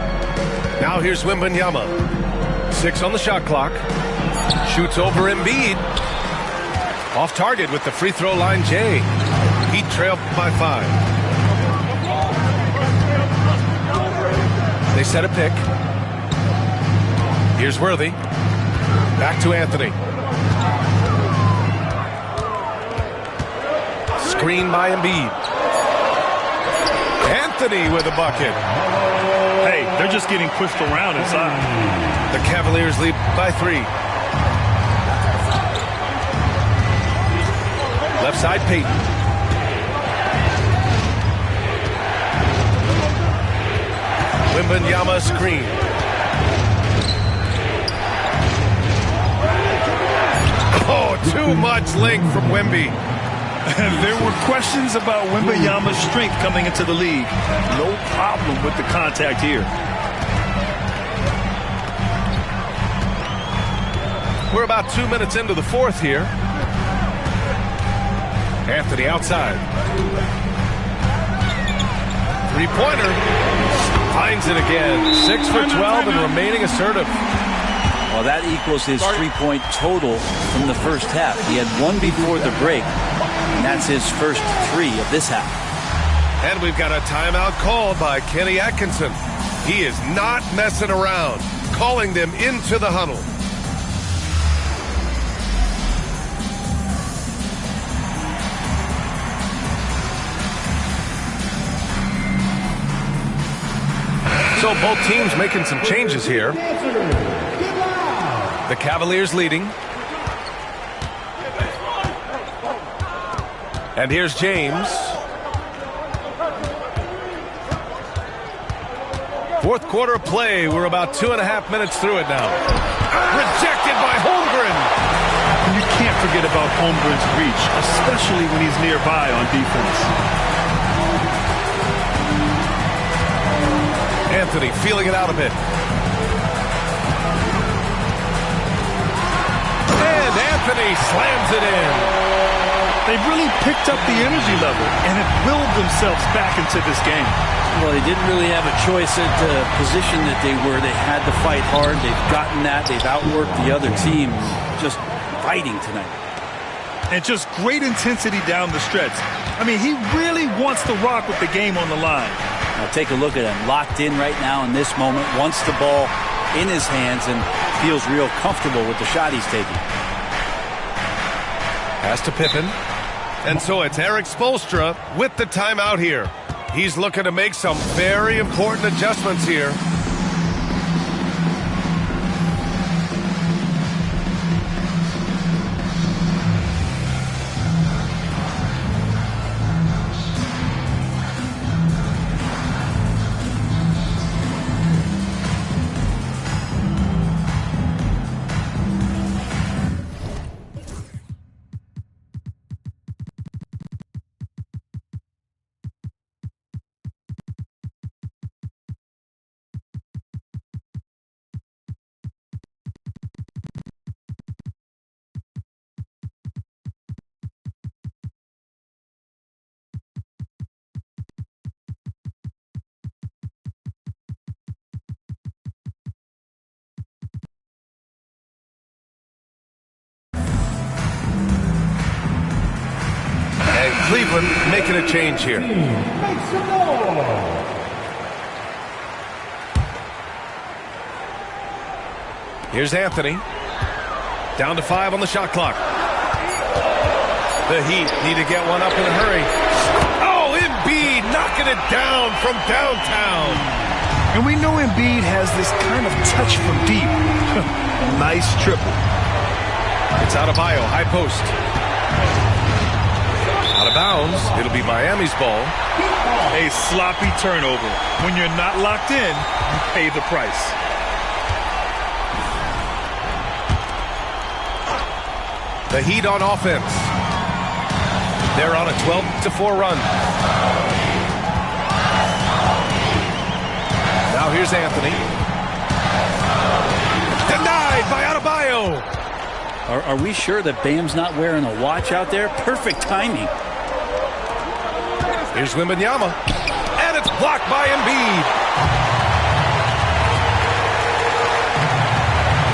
Now here's Wembanyama. 6 on the shot clock. Shoots over Embiid. Off target with the free throw line, Jay. Heat trail by 5. They set a pick. Here's Worthy. Back to Anthony. Screen by Embiid. Anthony with a bucket. Hey, they're just getting pushed around inside. The Cavaliers lead by 3. Left side, Peyton. Wembanyama screen. Oh, too much length from Wemby. There were questions about Wembanyama's strength coming into the league. No problem with the contact here. We're about 2 minutes into the fourth here. Anthony outside. Three-pointer. Finds it again. 6 for 12 and remaining assertive. Well, that equals his 3-point total from the first half. He had 1 before the break, and that's his first 3 of this half. And we've got a timeout called by Kenny Atkinson. He is not messing around, calling them into the huddle. So both teams making some changes here. The Cavaliers leading. And here's James. Fourth quarter of play. We're about 2.5 minutes through it now. Rejected by Holmgren. You can't forget about Holmgren's reach, especially when he's nearby on defense. Anthony feeling it out a bit. And Anthony slams it in. They've really picked up the energy level and have willed themselves back into this game. Well, they didn't really have a choice at the position that they were. They had to fight hard. They've gotten that. They've outworked the other team. Just fighting tonight. And just great intensity down the stretch. I mean, he really wants to rock with the game on the line. Now take a look at him, locked in right now in this moment, wants the ball in his hands and feels real comfortable with the shot he's taking. Pass to Pippen. And so it's Eric Spoelstra with the timeout here. He's looking to make some very important adjustments here. Cleveland making a change here. Here's Anthony. Down to 5 on the shot clock. The Heat need to get one up in a hurry. Oh, Embiid knocking it down from downtown. And we know Embiid has this kind of touch from deep. Nice triple. It's Adebayo, high post. Out of bounds. It'll be Miami's ball. A sloppy turnover. When you're not locked in, you pay the price. The Heat on offense. They're on a 12-4 run. Now here's Anthony. Denied by Adebayo. Are we sure that Bam's not wearing a watch out there? Perfect timing. Here's Wembanyama. And it's blocked by Embiid.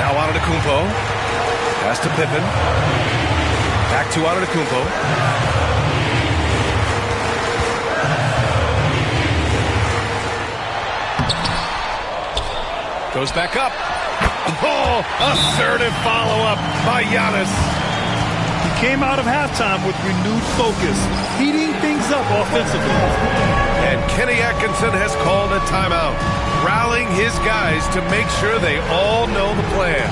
Now Antetokounmpo. Pass to Pippen. Back to Antetokounmpo. Goes back up. Oh, assertive follow-up by Giannis. He came out of halftime with renewed focus, heating things up offensively. And Kenny Atkinson has called a timeout, rallying his guys to make sure they all know the plan.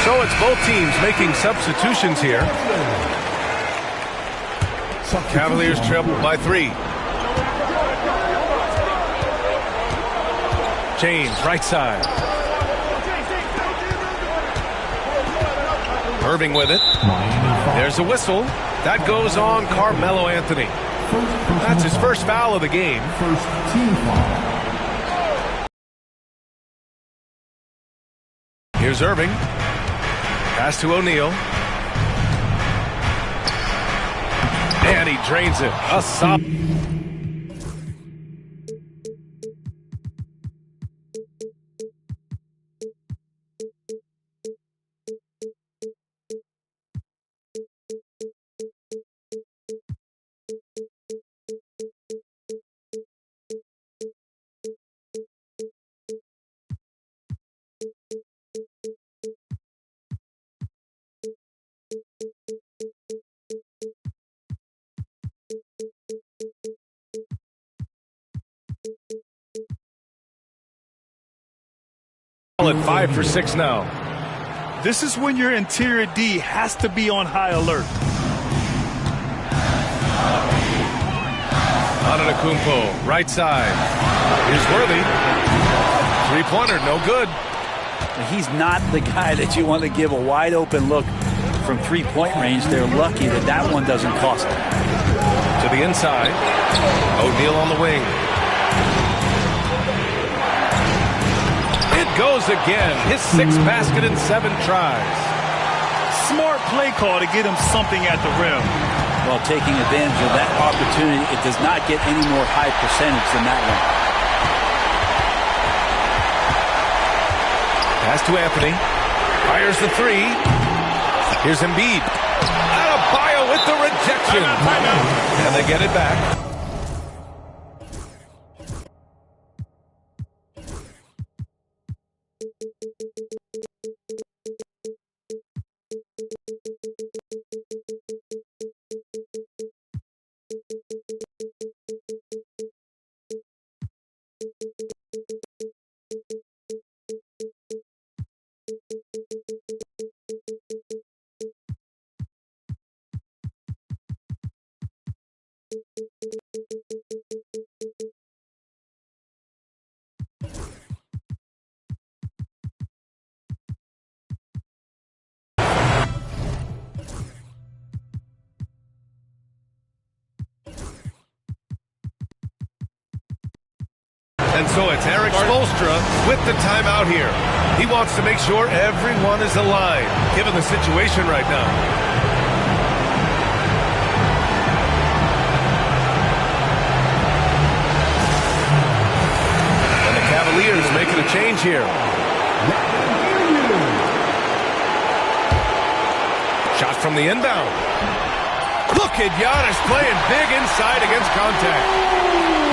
So it's both teams making substitutions here. Cavaliers trail by 3. James, right side. Irving with it. There's a whistle. That goes on Carmelo Anthony. That's his first foul of the game. First team foul. Here's Irving. Pass to O'Neal. And he drains it. A stop. At 5 for 6 now. This is when your interior D has to be on high alert. Antetokounmpo, right side. Here's Worthy. Three-pointer, no good. He's not the guy that you want to give a wide open look from three-point range. They're lucky that that one doesn't cost them. To the inside. O'Neal on the wing. It goes again. His 6th basket in 7 tries. Smart play call to get him something at the rim. While taking advantage of that opportunity, it does not get any more high percentage than that one. Pass to Anthony. Fires the 3. Here's Embiid. Adebayo with the rejection. And they get it back. And so it's Erik Spoelstra with the timeout here. He wants to make sure everyone is aligned, given the situation right now. And the Cavaliers making a change here. Shot from the inbound. Look at Giannis playing big inside against contact.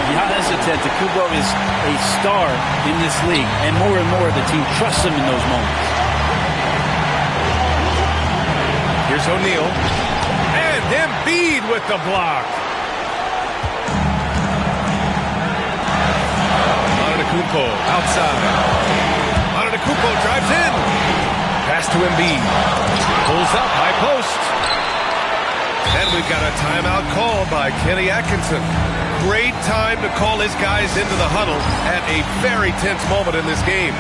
Giannis Antetokounmpo is a star in this league, and more the team trusts him in those moments. Here's O'Neal. And Embiid with the block. Antetokounmpo outside. Antetokounmpo drives in. Pass to Embiid. Pulls up, high post. And we've got a timeout called by Kenny Atkinson. Great time to call his guys into the huddle at a very tense moment in this game.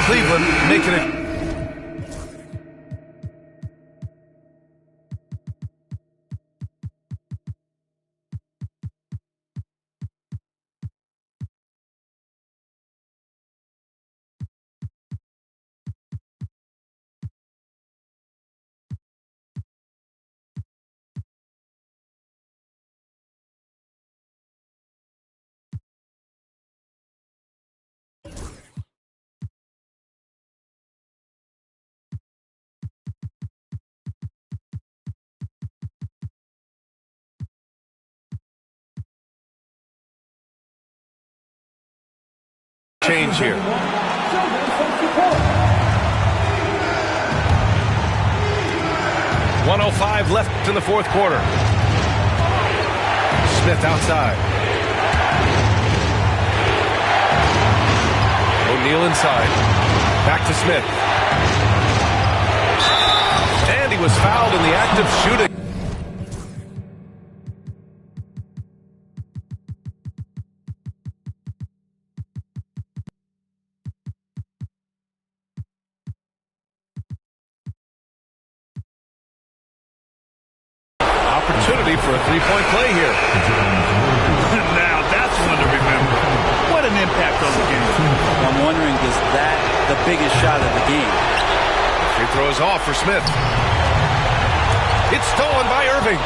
Cleveland making it. Change here. 1:05 left in the fourth quarter. Smith outside. O'Neal inside. Back to Smith. And he was fouled in the act of shooting. Opportunity for a three-point play here. Now that's one to remember. What an impact on the game. I'm wondering, is that the biggest shot of the game? Free throw is off for Smith. It's stolen by Irving.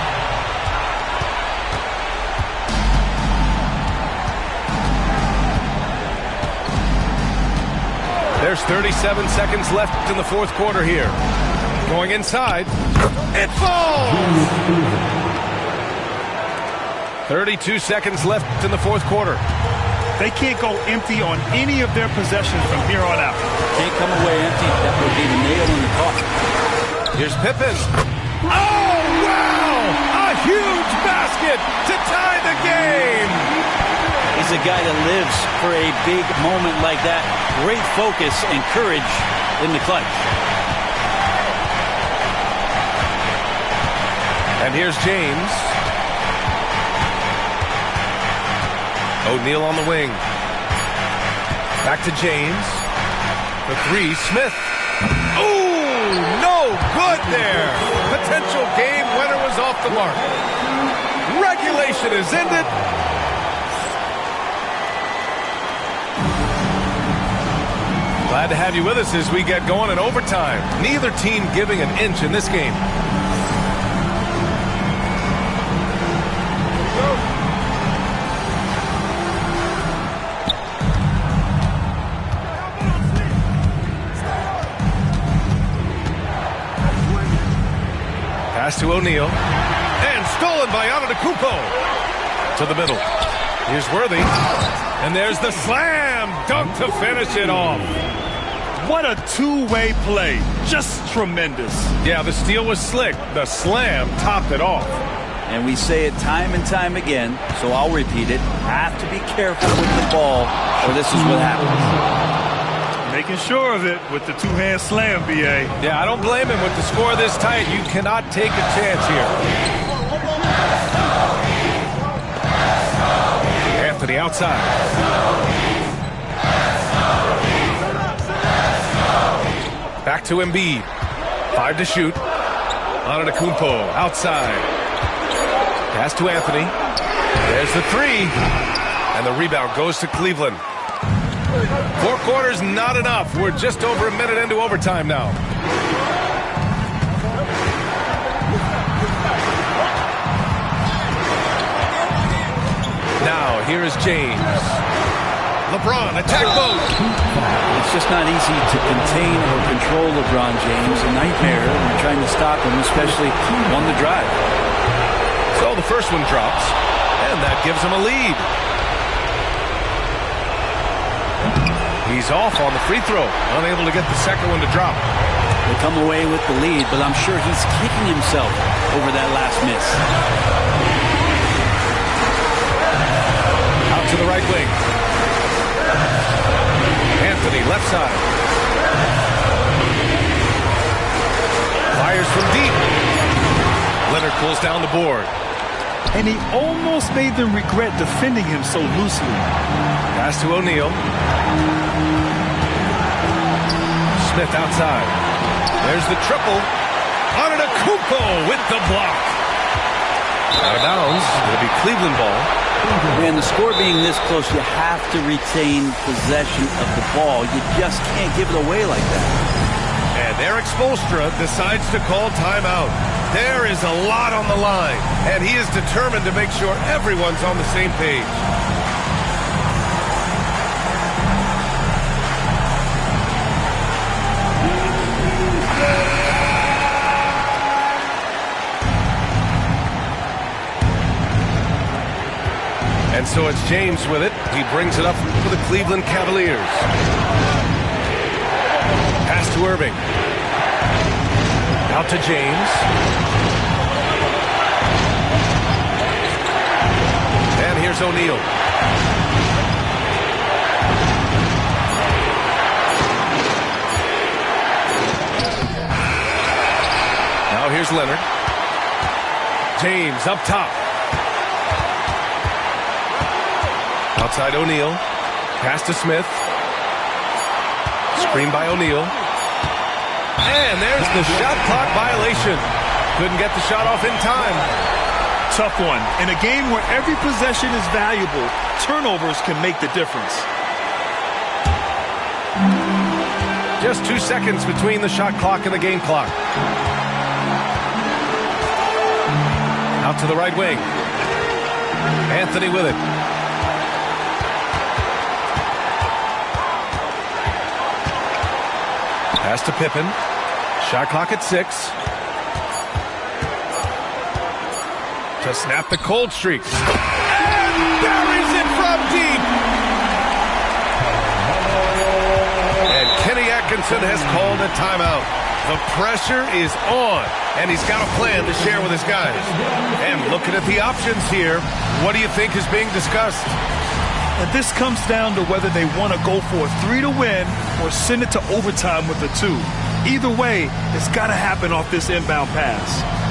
There's 37 seconds left in the fourth quarter here. Going inside. It falls! 32 seconds left in the fourth quarter. They can't go empty on any of their possessions from here on out. Can't come away empty. That would be the nail in the coffin. Here's Pippen. Oh, wow! A huge basket to tie the game! He's a guy that lives for a big moment like that. Great focus and courage in the clutch. And here's James. O'Neal on the wing. Back to James. The three, Smith. Oh, no good there. Potential game winner was off the mark. Regulation is ended. Glad to have you with us as we get going in overtime. Neither team giving an inch in this game. Pass to O'Neal. And stolen by Antetokounmpo. To the middle. Here's Worthy. And there's the slam dunk to finish it off. What a two-way play. Just tremendous. Yeah, the steal was slick. The slam topped it off. And we say it time and time again, so I'll repeat it. Have to be careful with the ball, or this is what happens. Making sure of it with the two-hand slam, B.A. Yeah, I don't blame him. With the score this tight, you cannot take a chance here. Anthony outside. Back to Embiid. 5 to shoot. Antetokounmpo outside. Pass to Anthony. There's the three. And the rebound goes to Cleveland. 4 quarters, not enough. We're just over a minute into overtime now. Now, here is James. LeBron, attack mode. It's just not easy to contain or control LeBron James. A nightmare when you're trying to stop him, especially on the drive. So the first one drops, and that gives him a lead. He's off on the free throw, unable to get the second one to drop. They come away with the lead, but I'm sure he's kicking himself over that last miss. Out to the right wing. Anthony, left side. Fires from deep. Leonard pulls down the board. And he almost made them regret defending him so loosely. Pass to O'Neal. Smith outside. There's the triple. Antetokounmpo with the block. Out of bounds. It'll be Cleveland ball. Man, the score being this close, you have to retain possession of the ball. You just can't give it away like that. And Erik Spoelstra decides to call timeout. There is a lot on the line, and he is determined to make sure everyone's on the same page. And so it's James with it. He brings it up for the Cleveland Cavaliers. Pass to Irving. Out to James. And here's O'Neal. Now here's Leonard. James up top. Outside O'Neal. Pass to Smith. Screen by O'Neal. And there's the shot clock violation. Couldn't get the shot off in time. Tough one. In a game where every possession is valuable, turnovers can make the difference. Just 2 seconds between the shot clock and the game clock. Out to the right wing. Anthony with it. Pass to Pippen. Shot clock at 6. To snap the cold streak. And buries it from deep. And Kenny Atkinson has called a timeout. The pressure is on, and he's got a plan to share with his guys. And looking at the options here, what do you think is being discussed? And this comes down to whether they want to go for a 3 to win or send it to overtime with a 2. Either way, it's got to happen off this inbound pass.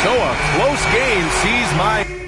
So a close game sees my